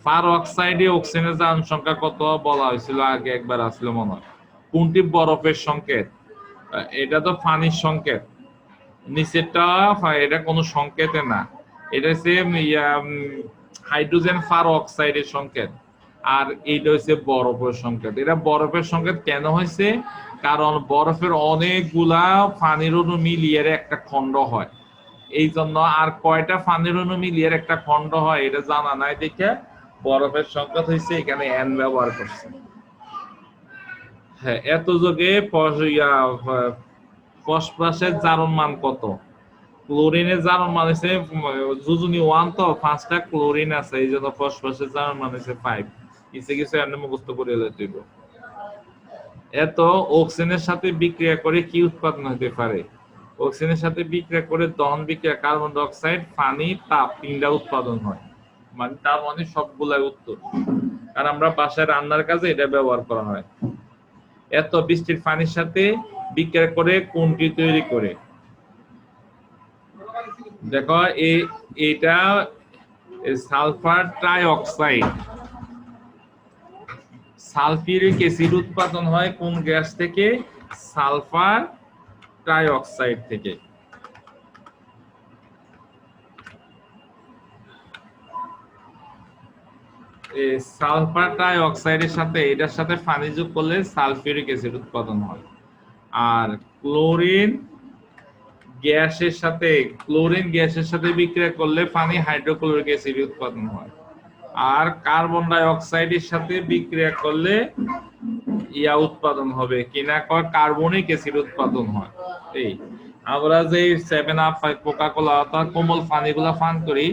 পারঅক্সাইডে অক্সিজেনের জারণ সংখ্যা কত বলা হয়েছিল আগে একবার আসলে মনে হয়। কোনটি বরফের সংকেত? এটা তো পানির সংকেত। নিচেরটা এটা কোনো সংকেতে না, এটা হচ্ছে হাইড্রোজেন পারঅক্সাইডের সংকেত। আর এইটা হচ্ছে বরফের সংকেত। এটা বরফের সংকেত কেন হয়েছে? কারণ বরফের অনেকগুলা পানির অণু মিলিয়ে একটা খণ্ড হয়, এই জন্য। আর কয়টা পানির অণু মিলিয়ে একটা খণ্ড হয় এটা জানা নাই দেখে বরফের সংকেত হয়েছে এখানে এন ব্যবহার করছে। হ্যাঁ, এত যোগে ফসফরাসের জারণ মান কত? ক্লোরিনের জারণ মান হচ্ছে যোজনী 1, তো 5টা ক্লোরিন আছে, এই জন্য ফসফরাসের জারণ মান হচ্ছে 5। কিছু এমনি মুখস্থ করে লইতে হইব। এত অক্সিজেনের সাথে বিক্রিয়া করে কি উৎপাদন হতে পারে? অক্সিজেনের সাথে বিক্রিয়া করে দহন বিক্রিয়া কার্বন ডাই অক্সাইড, পানি, তাপ তিনটা উৎপাদন হয়। মানে তার মানে সবগুলাই উত্তর, আর আমরা বাসায় রান্নার কাজে এটা ব্যবহার করা হয়। এত বৃষ্টির পানির সাথে বিক্রিয়া করে কোনটি তৈরি করে? দেখো এটা sulphur try oxide. Sulphuric acid উৎপাদন হয় কোন গ্যাস থেকে? সালফার ট্রাই অক্সাইড থেকে। এই সালফার ট্রাই অক্সাইডের সাথে এটার সাথে পানি যোগ করলে সালফিউরিক অ্যাসিড উৎপাদন হয়। আর ক্লোরিন গ্যাসের সাথে বিক্রিয়া করলে পানি হাইড্রোক্লোরিক অ্যাসিড উৎপাদন হয়। আর কার্বন ডাই অক্সাইডের সাথে বিক্রিয়া করলে ইয়া উৎপাদন হবে কিনা কয় কার্বনিক অ্যাসিড উৎপাদন হয়। এই আমরা যে 7 আপ কোকা কোলা অথবা কোমল পানিগুলা পান করি,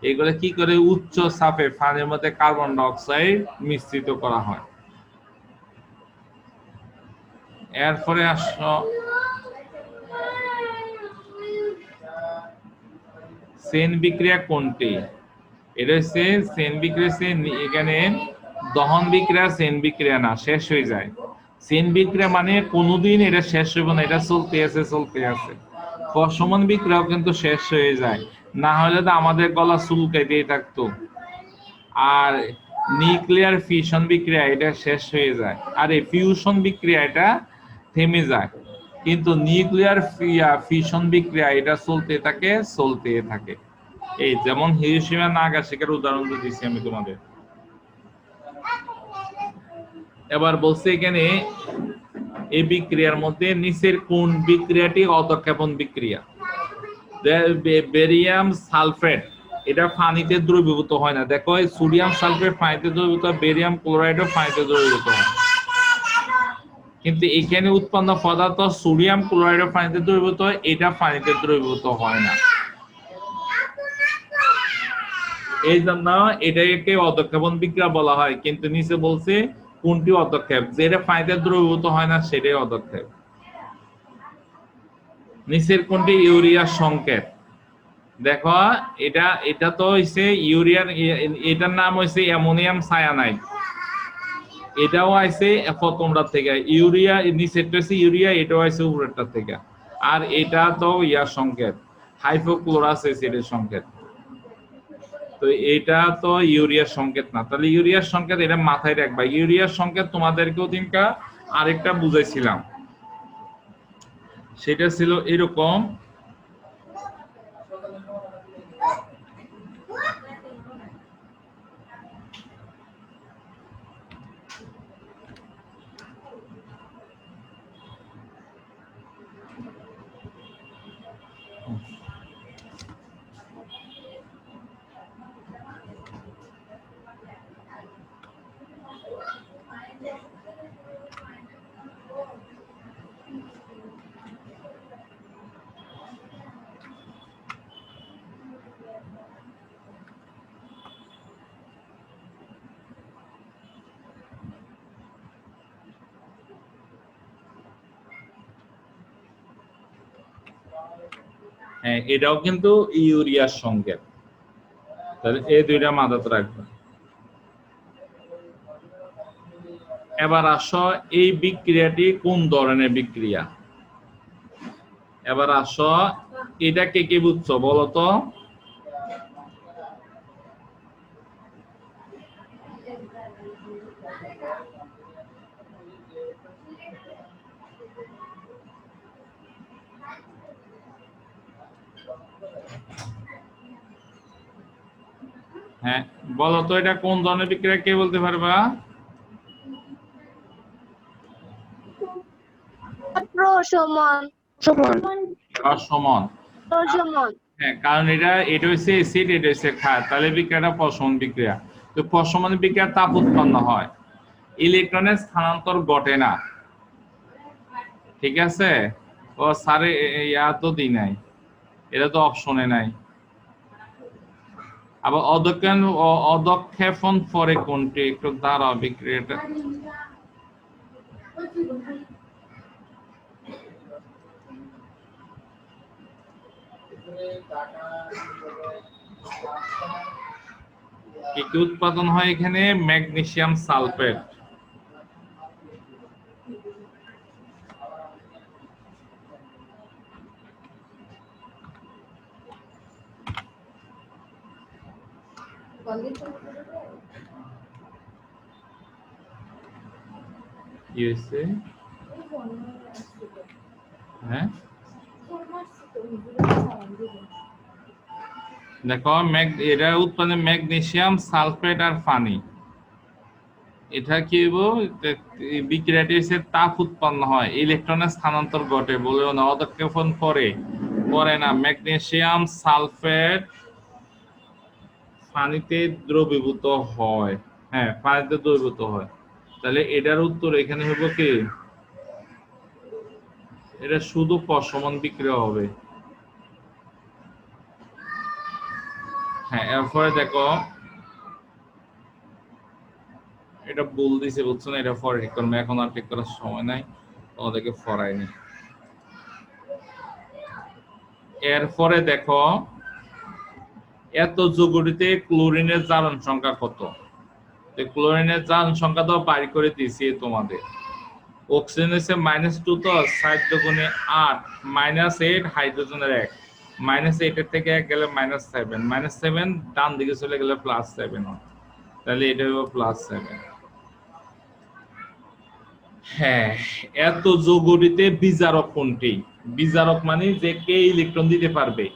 এগুলো কি করে উচ্চ চাপে পানির মধ্যে কার্বন ডাই অক্সাইড মিশ্রিত করা হয়। এরপরে আসো সেন বিক্রিয়া কোনটি? এটা হচ্ছে সেন বিক্রিয়া, এখানে দহন বিক্রিয়া সেন বিক্রিয়া না, শেষ হয়ে যায়। সেন বিক্রিয়া মানে কোনোদিন এটা শেষ হবে না, এটা চলতে আছে। প্রশমন বিক্রিয়াও কিন্তু শেষ হয়ে যায়, না হলে তো আমাদের গলা চুলকাইতেই থাকতো। আর নিউক্লিয়ার ফিউশন বিক্রিয়া এটা শেষ হয়ে যায়, আর এই ফিউশন বিক্রিয়া এটা থেমে যায়। কিন্তু নিউক্লিয়ার ফিউশন বিক্রিয়া এটা চলতে থাকে। এই যেমন হিরোশিমা নাগাসাকির উদাহরণ দিয়েছি আমি তোমাদের। এবার বলছে এখানে এই বিক্রিয়ার মধ্যে নিচের কোন বিক্রিয়াটি অধঃক্ষেপণ বিক্রিয়া? বেরিয়াম সালফেট এটা পানিতে দ্রবীভূত হয় না। দেখো এই সোডিয়াম সালফেট পানিতে দ্রবীভূত, বেরিয়াম ক্লোরাইডও পানিতে দ্রবীভূত হয়। কিন্তু এখানে উৎপন্ন পদার্থ সোডিয়াম ক্লোরাইডও পানিতে দ্রবীভূত হয়, এটা পানিতে দ্রবীভূত হয় না। এই জন্য এটাকে অধঃক্ষেপণ বিক্রিয়া বলা হয়। কিন্তু নিচে বলছে কোনটি অধঃক্ষেপ, যেটা পানিতে দ্রবীভূত হয় না সেটাই অধঃক্ষেপ। নিচের কোনটি ইউরিয়ার সংকেত? দেখো এটা তো হইছে ইউরিয়ার, এটার নাম হইছে অ্যামোনিয়াম সায়ানাইড। এটাও আইছে প্রথমটা থেকে, ইউরিয়া নিচেরটা হইছে ইউরিয়া, এটাও আইছে উপরেরটা থেকে। আর এটা তো ইয়ার সংকেত, হাইপোক্লোরাস অ্যাসিডের সংকেত। তো এটা তো ইউরিয়ার সংকেত না, তাহলে ইউরিয়ার সংকেত এটা মাথায় রাখবা। ইউরিয়ার সংকেত তোমাদেরকেও দিনকা আরেকটা বুঝাইছিলাম, সেটা ছিল এরকম। হ্যাঁ, এটাও কিন্তু ইউরিয়ার সংকেত। তাহলে এই দুইটা মাথাতে রাখবে। এবার আসো এই বিক্রিয়াটি কোন ধরনের বিক্রিয়া? এবার আসো এটা কে কে বুঝছো বলো তো? হ্যাঁ বলো তো, এটা কোন ধরনের বিক্রিয়া, কে বলতে পারবা? প্রশমন। প্রশমন। হ্যাঁ, কারণ এটা হচ্ছে অ্যাসিড, এটা হচ্ছে ক্ষার, তাহলে বিক্রিয়াটা প্রশমন বিক্রিয়া। তো প্রশমন বিক্রিয়া তাপ উৎপন্ন হয়, ইলেকট্রনের স্থানান্তর ঘটে না। ঠিক আছে? ও স্যারে ইয়া তো দিই নাই, এটা তো অপশনে নাই। আবার অধঃক্ষেপণ পরে কোনটি? একটু দাঁড়াও, বিক্রিয়াটা কি কি উৎপাদন হয় এখানে? Magnesium sulphate. কি হয়েছে? হ্যাঁ, দেখো এটা উৎপাদন ম্যাগনেসিয়াম সালফেট আর পানি। এটা কি বিক্রিয়াটি হচ্ছে তাপ উৎপন্ন হয়, ইলেকট্রনের স্থানান্তর ঘটে বলেও না, অধঃক্ষেপণ করে না। ম্যাগনেসিয়াম সালফেট পানিতে দ্রবীভূত হয়। হ্যাঁ, পানিতে দ্রবীভূত হয়। তাহলে এটার উত্তর এখানে হইব কি, এটা শুধু প্রশমন বিক্রিয়া হবে। হ্যাঁ, এরপরে দেখো এটা ভুল দিছে, বুঝছো না? এটা পরে ঠিক করবে, এখন আর ঠিক করার সময় নাই, তোমাদেরকে পড়াইনি। এরপরে দেখো এত যৌগটিতে ক্লোরিনের জারণ সংখ্যা কত? ক্লোরিনের জারণ সংখ্যা তো বাড়ি করে দিয়েছি তোমাদের। অক্সিজেন হচ্ছে -2, তো 7 দুগুণে 8, -8, হাইড্রোজেনের 1, -8 এর থেকে 1 গেলে -7, -7 ডান দিকে চলে গেলে +7 হয়, তাহলে এটা হলো +7। হ্যাঁ, এত যৌগটিতে বিজারক কোনটি? বিজারক মানে যে কে ইলেকট্রন দিতে পারবে।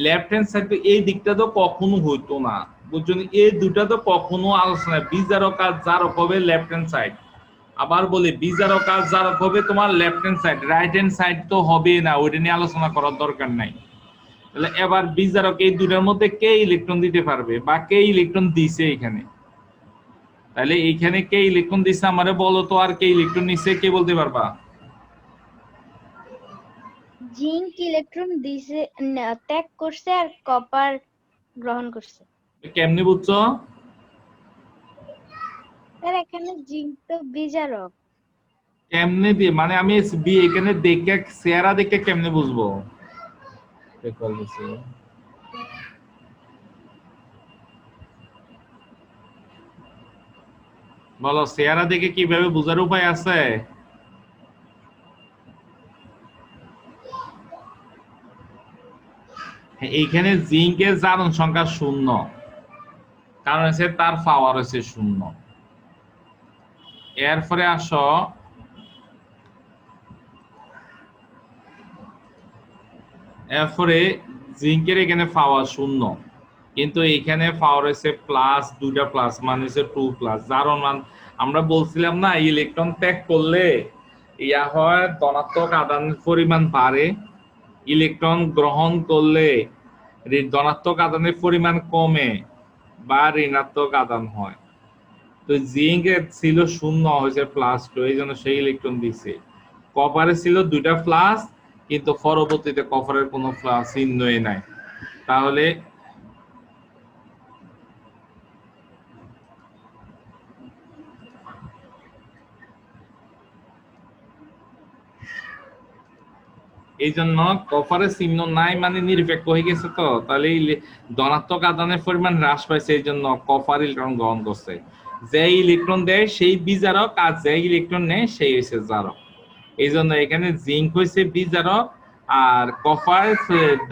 লেফট হ্যান্ড সাইড এই দিকটা তো কখনো হইতো না, বুঝছেন? এই দুটা তো কখনো আলোচনা, বিজারক আর জারক হবে লেফট হ্যান্ড সাইড। আবার বলি, বিজারক আর জারক হবে তোমার left hand side, right hand side তো হবে না, ওইটা নিয়ে আলোচনা করার দরকার নাই। তাহলে এবার বিজারক এই দুটার মধ্যে কে ইলেকট্রন দিতে পারবে বা কে ইলেকট্রন দিছে এখানে? তাহলে এইখানে কে ইলেকট্রন দিছে আমারে বলো তো, আর কে ইলেকট্রন নিছে কে বলতে পারবা? জিঙ্ক ইলেকট্রন দিছে, ত্যাগ করছে, আর কপার গ্রহণ করছে। কেমনে বুঝছো? স্যার এখানে জিঙ্ক তো বিজারক। কেমনে দিয়ে মানে আমি এখানে দেখে চেহারা দেখে কেমনে বুঝবো? বলো, চেহারা দেখে কিভাবে বোঝার উপায় আছে? এইখানে জিঙ্কের জারণ সংখ্যা 0, কারণ হচ্ছে তার পাওয়ার হচ্ছে 0। এরপরে আসো এরপরে জিঙ্কের এখানে পাওয়ার 0, কিন্তু এখানে পাওয়ার হচ্ছে প্লাস, দুইটা প্লাস মানে হচ্ছে 2+। জারণ মান আমরা বলছিলাম না, ইলেকট্রন ত্যাগ করলে ইয়া হয় ধনাত্মক আদানের পরিমাণ বাড়ে, ইলেকট্রন গ্রহণ করলে ধনাত্মক আদানের পরিমাণ কমে বা ঋণাত্মক আদান হয়। তো জিঙ্ক ছিল 0, হয়েছে +2, এই জন্য সেই ইলেকট্রন দিছে। কপারে ছিল দুইটা প্লাস, কিন্তু পরবর্তীতে কপারের কোনো প্লাস চিহ্নই নাই। তাহলে এই জন্য কপারের চিহ্ন নাই মানে নিরপেক্ষ হয়ে গেছে, তো তাহলে ধনাত্মক আদানের পরিমাণ হ্রাস পাইছে, এই জন্য কপার ইলেকট্রন গ্রহণ করছে। যে ইলেকট্রন দেয় সেই বিজারক, আর যে ইলেকট্রন নেয় সেই হচ্ছে জারক। এই জন্য এখানে জিঙ্ক হয়েছে বিজারক, আর কপার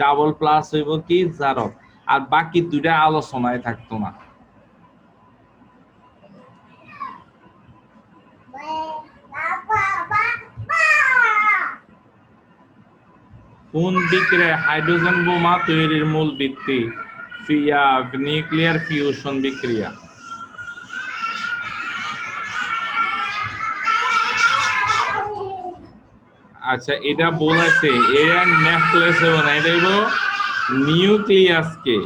ডাবল প্লাস হইব কি জারক, আর বাকি দুইটা আলোচনায় থাকতো না। কোন বিক্রিয়া হাইড্রোজেন বোমা তৈরির মূল ভিত্তি? নিউক্লিয়ার ফিউশন বিক্রিয়া। আচ্ছা, এটা বলেছে এরা নেকলেস হবে না, এটা হইব নিউক্লিয়াসকে।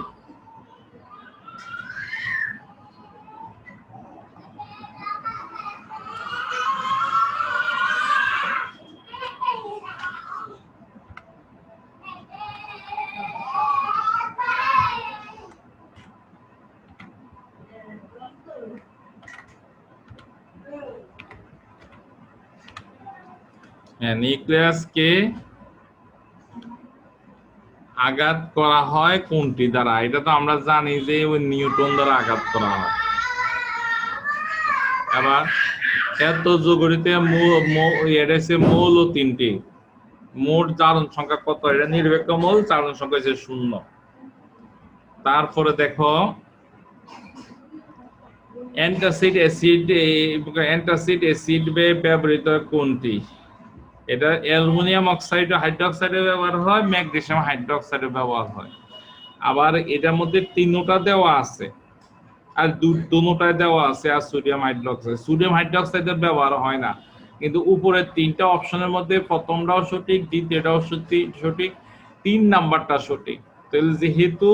হ্যাঁ, নিউক্লিয়াসকে আঘাত করা হয় কোনটি দ্বারা? এটা তো আমরা জানি যে ওই নিউটন দ্বারা আঘাত করা হয়। আবার এত যোগড়িতে এটা হচ্ছে মৌল 3টি। মোট জারণ সংখ্যা কত? এটা নিরপেক্ষ মৌল, জারণ সংখ্যা হচ্ছে 0। তারপরে দেখো অ্যান্টাসিড অ্যাসিড ব্যবহৃত কোনটি? এটা অ্যালুমিনিয়াম অক্সাইড হাইড্রোক্সাইডে ব্যবহার হয়, ম্যাগনেসিয়াম হাইড্রোক্সাইডে ব্যবহার হয়। আবার এটার মধ্যে 3টা দেওয়া আছে, আর দুটোটায় দেওয়া আছে আর সোডিয়াম হাইড্রোক্সাইড। সোডিয়াম হাইড্রোক্সাইডের ব্যবহার হয় না, কিন্তু উপরের 3টা অপশনের মধ্যে প্রথমটাও সঠিক, দ্বিতীয়টাও সঠিক, 3 নাম্বারটা সঠিক। তাহলে যেহেতু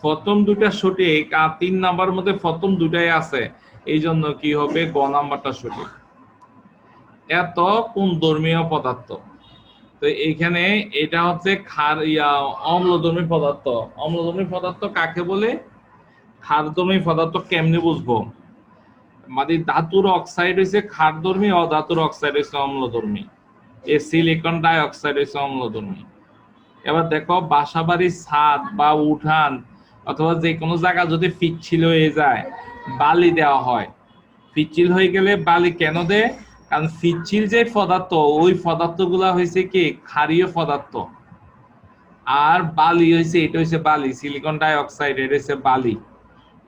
প্রথম দুটা সঠিক আর 3 নাম্বারের মধ্যে প্রথম দুটাই আছে, এই জন্য কি হবে? গ নাম্বারটা সঠিক। এত কোন ধর্মীয় পদার্থ? তো এইখানে এটা হচ্ছে অম্লধর্মী পদার্থ। অম্লধর্মী পদার্থ কাকে বলে? ক্ষারধর্মী পদার্থ কেমনে বুঝবো? মানে ধাতুর অক্সাইড হচ্ছে ক্ষারধর্মী, অধাতুর অক্সাইড হচ্ছে অম্লধর্মী। এই সিলিকন ডাই অক্সাইড হচ্ছে অম্লধর্মী। এবার দেখো বাসাবাড়ির ছাদ বা উঠান অথবা যে কোনো জায়গা যদি পিচ্ছিল হয়ে যায়, বালি দেওয়া হয়। পিচ্ছিল হয়ে গেলে বালি কেন দেয়? কারণ পিচ্ছিল যে পদার্থ, ওই পদার্থগুলা হয়েছে কি ক্ষারীয় পদার্থ। আর বালি হয়েছে, এটা হচ্ছে বালি, সিলিকন ডাই অক্সাইড এটা হচ্ছে বালি।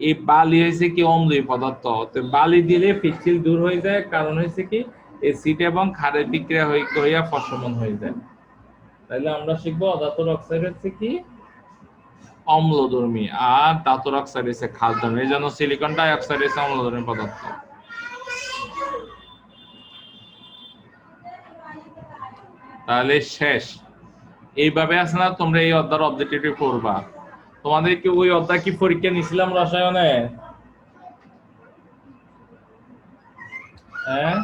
এই বালি হয়েছে কি অম্লীয় পদার্থ। তো বালি দিলে পিচ্ছিল দূর হয়ে যায়, কারণ হয়েছে কি অ্যাসিড এবং ক্ষারের বিক্রিয়া হইয়া ফসমান হয়ে যায়। তাহলে আমরা শিখবো অধাতুর অক্সাইড হচ্ছে কি অম্লধর্মী, আর ধাতুর অক্সাইড হচ্ছে ক্ষারধর্মী। এই জন্য সিলিকন ডাই অক্সাইড হচ্ছে অম্লধর্মী পদার্থ। তাহলে শেষ। এইভাবে আছে না, তোমরা এই অধ্যায়ের অবজেক্টিভ করবা। তোমাদের কি ওই অধ্যায় কি পরীক্ষা নিছিলাম রসায়নে? হ্যাঁ,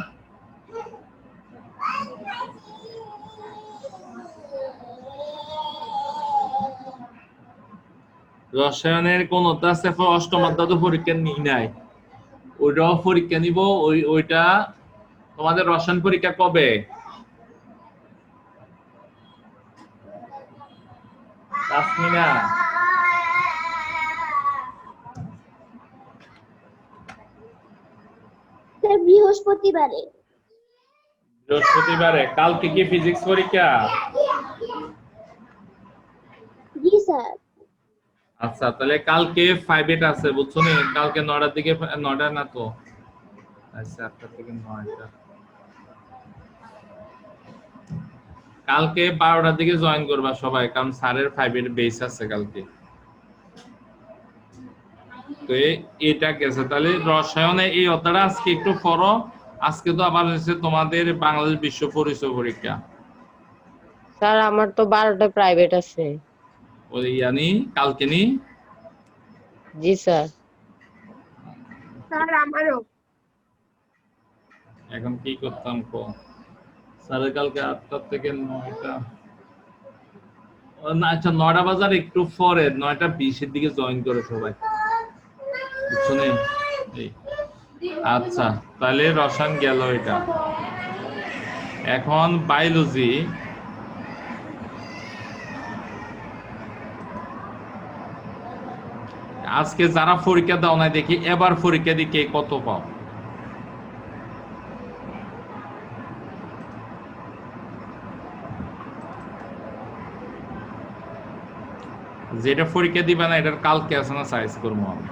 রসায়নের কোন অধ্যায় আছে? অষ্টম অধ্যায় তো পরীক্ষা নিই নাই, ওইটাও পরীক্ষা নিব। ওইটা তোমাদের রসায়ন পরীক্ষা কবে? তাসমিনা, স্যার বৃহস্পতিবারে। বৃহস্পতিবারে। কালকে কি ফিজিক্স পরীক্ষা? জি স্যার। আচ্ছা, তাহলে কালকে 5 আছে, বুঝছো নি? কালকে 9টার দিকে, 9টা না তো, আচ্ছা 8টা থেকে 9টা। কালকে 12টার দিকে জয়েন করবা সবাই, কারণ স্যারের 5 বেস আছে কালকে। তো এটা গেছে। তাহলে রসায়নে এই অধ্যায়টা আজকে একটু পড়ো। আজকে তো আবার হচ্ছে তোমাদের বাংলাদেশ বিশ্ব পরিচয় পরীক্ষা। স্যার আমার তো 12টায় প্রাইভেট আছে। ওই ইয়ানি কালকে নি? জি স্যার। স্যার আমারও। এখন কি করতাম কো? স্যারের কালকে 8টা থেকে 9টা। না, আচ্ছা 9টা বাজার একটু পরে 9টা 20-এর দিকে জয়েন করে সবাই, বুঝছো নি? এই আচ্ছা, তাহলে রসায়ন গেল এটা। এখন বায়োলজি। আজকে যারা পরীক্ষা দাও নাই, দেখি এবার পরীক্ষা দিয়ে কে কত পাও। যেটা পরীক্ষা দিবে না এটার কালকে আছে না, সাইজ করবো আমি।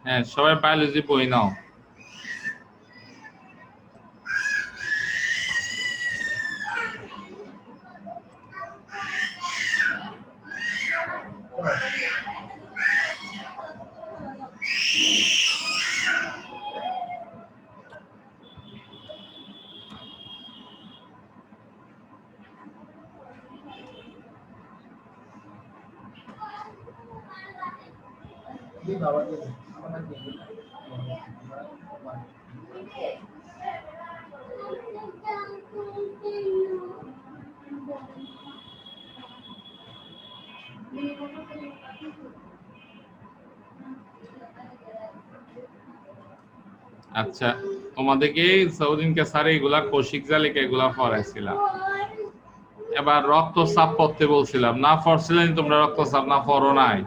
হ্যাঁ, সবাই বায়োলজি বই নাও। আচ্ছা, তোমাদেরকে সৌদিনকে স্যার এগুলা কৌশিক জালিকা এগুলা পড়াইছিলাম। এবার রক্তচাপ পড়তে বলছিলাম, না পড়ছিলেন তোমরা রক্তচাপ? না পড়ো নাই?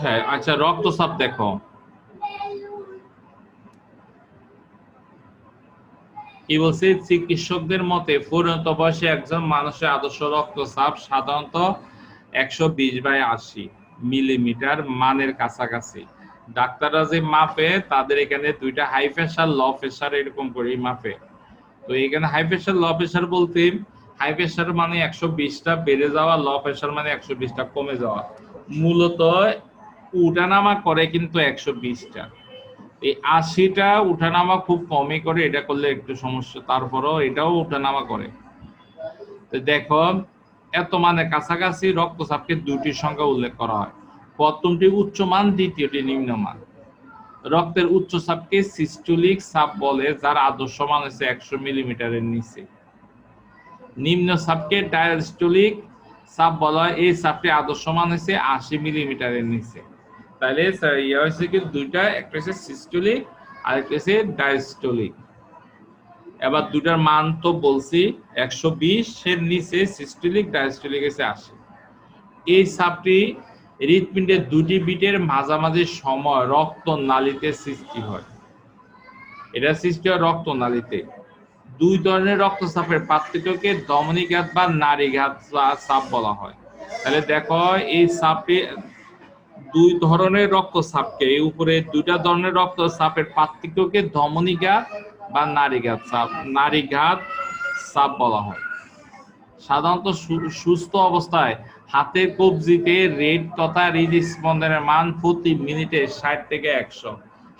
হ্যাঁ, আচ্ছা রক্তচাপ দেখো, কি বলছে, চিকিৎসকদের মতে পরিণত বয়সে একজন মানুষের আদর্শ রক্তচাপ সাধারণত 120/80 মিলিমিটার মানের কাছাকাছি। ডাক্তাররা যে মাপে তাদের এখানে দুইটা হাই প্রেশার লো প্রেশার এরকম করে মাপে। তো এখানে হাই প্রেশার লো প্রেশার বলতে হাই প্রেশার মানে 120টা বেড়ে যাওয়া, লো প্রেশার মানে 120টা কমে যাওয়া। মূলত উঠানামা করে কিন্তু 120টা, এই 80টা উঠানামা খুব কমই করে, এটা করলে একটু সমস্যা, তারপরও এটাও উঠানামা করে। তো দেখো এত মানে কাছাকাছি রক্তচাপকে দুটি সংখ্যা উল্লেখ করা হয়, প্রথমটি উচ্চমান, দ্বিতীয়টি নিম্নমান। রক্তের উচ্চ চাপকে সিস্টোলিক চাপ বলে, যার আদর্শ মান হচ্ছে 100 মিলিমিটারের নিচে। নিম্ন চাপকে ডায়াস্টোলিক চাপ বলা হয়, এই চাপটি আদর্শ মান হচ্ছে 80 মিলিমিটারের নিচে। তাহলে ইয়া হচ্ছে কি দুইটা, একটা হচ্ছে সিস্টোলিক আর একটা হচ্ছে ডায়াস্টোলিক। এবার দুটার মান তো বলছি 120 এর নিচে সিস্টোলিক, ডায়াস্টোলিক হচ্ছে 80। এই চাপটি হৃৎপিণ্ডের দুটি বিটের মাঝামাঝি সময় রক্ত নালীতে সৃষ্টি হয়। এটা সৃষ্টি হয় রক্ত নালীতে। দুই ধরনের রক্তচাপের পার্থক্যকে ধমনীঘাত বা নাড়ীঘাত চাপ বলা হয়। তাহলে দেখো এই চাপটি দুই ধরনের রক্তচাপকে, এই উপরে দুইটা ধরনের রক্তচাপের পার্থক্যকে ধমনীঘাত বা নাড়ীঘাত চাপ বলা হয়। সাধারণত সুস্থ অবস্থায় হাতের কবজিতে রেট তথা হৃদস্পন্দনের মান প্রতি মিনিটে 60 থেকে 100।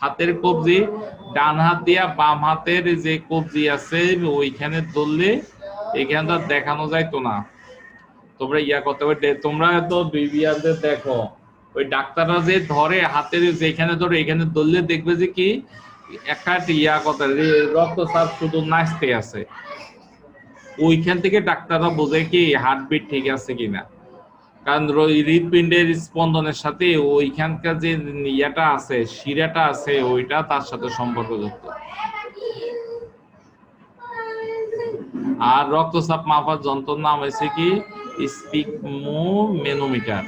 হাতের কবজি, ডান হাত দিয়া বাম হাতের যে কবজি আছে ওইখানে ধরলে এখানে তো দেখানো যাইতো না, তোমরা ইয়া করতে পারবে। তোমরা তো বিবিআরদের দেখো, ওই ডাক্তাররা যে ধরে হাতের যেখানে ধরে এখানে ধরলে দেখবে যে কি একটা ইয়া কথা রক্তচাপ শুধু নাচতে আছে, ওইখান থেকে ডাক্তাররা বোঝে কি হার্টবিট ঠিক আছে কিনা। কারণ হৃৎপিণ্ডের স্পন্দনের সাথে ওইখানকার যে ইয়াটা আছে, শিরাটা আছে, ওইটা তার সাথে সম্পর্কযুক্ত। আর রক্তচাপ মাপার যন্ত্রের নাম হয়েছে কি স্পিগমোমেনোমিটার,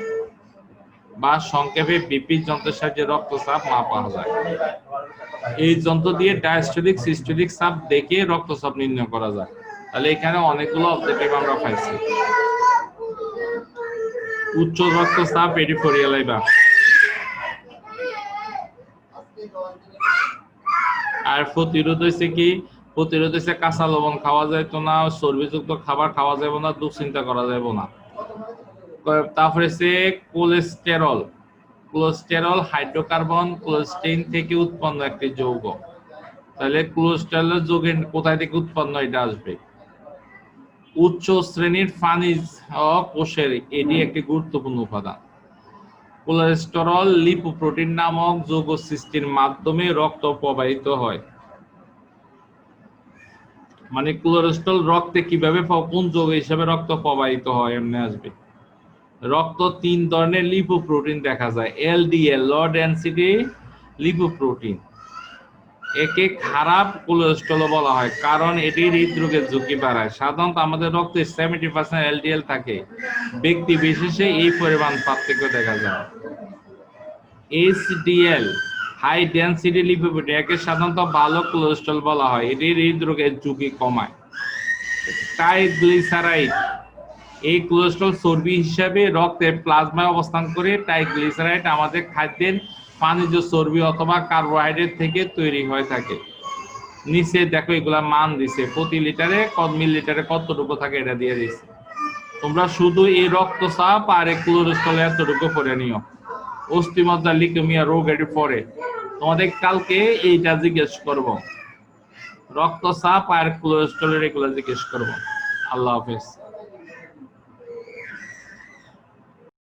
বা সংক্ষেপে বিপি যন্ত্রের সাহায্যে রক্তচাপ মাপা যায়। এই যন্ত্র দিয়ে ডায়াস্টোলিক, সিস্টোলিক চাপ দেখে রক্তচাপ নির্ণয় করা যায়। তাহলে এখানে অনেকগুলো অবজেক্টিভ আমরা পাইছি। উচ্চ রক্তচাপ এটি পড়িয়ে লাইবা। আর প্রতিরোধ হয়েছে কি, প্রতিরোধ হয়েছে কাঁচা লবণ খাওয়া যাইতো না, চর্বিযুক্ত খাবার খাওয়া যাবে না, দুশ্চিন্তা করা যাবে না। তারপরে হচ্ছে কোলেস্টেরল। কোলেস্টেরল হাইড্রোকার্বন কোলেস্টেইন থেকে উৎপন্ন একটি যৌগ। তাহলে কোলেস্টেরলের যৌগ কোথায় থেকে উৎপন্ন, এটা আসবে। উচ্চ শ্রেণীর খনিজ কোষের এটি একটি গুরুত্বপূর্ণ উপাদান। কোলেস্টেরল লিপোপ্রোটিন নামক যৌগ সৃষ্টির মাধ্যমে রক্ত প্রবাহিত হয়। মানে কোলেস্টেরল রক্তে কিভাবে, কোন যৌগ হিসেবে রক্ত প্রবাহিত হয় এমনি আসবে। রক্ত 3 ধরনের লিপোপ্রোটিন দেখা যায়। এলডিএল, লো ডেনসিটি লিপোপ্রোটিন, একে খারাপ কোলেস্টেরল বলা হয় কারণ এটি হৃদরোগের ঝুঁকি বাড়ায়। সাধারণত আমাদের রক্তে 70% এলডিএল থাকে, ব্যক্তি বিশেষে এই পরিমাণ পার্থক্য দেখা যায়। এইচডিএল, হাই ডেনসিটি লিপোপ্রোটিন, একে সাধারণত ভালো কোলেস্টেরল বলা হয়, এটি হৃদরোগের ঝুঁকি কমায়। ট্রাইগ্লিসারাইড, এই কোলেস্টেরল চর্বি হিসাবে রক্তের প্লাজমায় অবস্থান করে। ট্রাইগ্লিসারাইড আমাদের খাদ্যের পানিজ চর্বি অথবা কার্বোহাইড্রেট থেকে তৈরি হয়ে থাকে। নিচে দেখো এগুলা মান দিছে, প্রতি লিটারে মিলিলিটারে কতটুকু থাকে এটা দিয়ে দিছে। তোমরা শুধু এই রক্তচাপ আর এই কোলেস্টেরল এতটুকু পড়ে নিও। অস্থিমজ্জা লিউকেমিয়া রোগ এটি পড়ে, তোমাদের কালকে এইটা জিজ্ঞেস করব, রক্তচাপ আর কোলেস্টেরল এগুলো জিজ্ঞেস করব। আল্লাহ হাফেজ।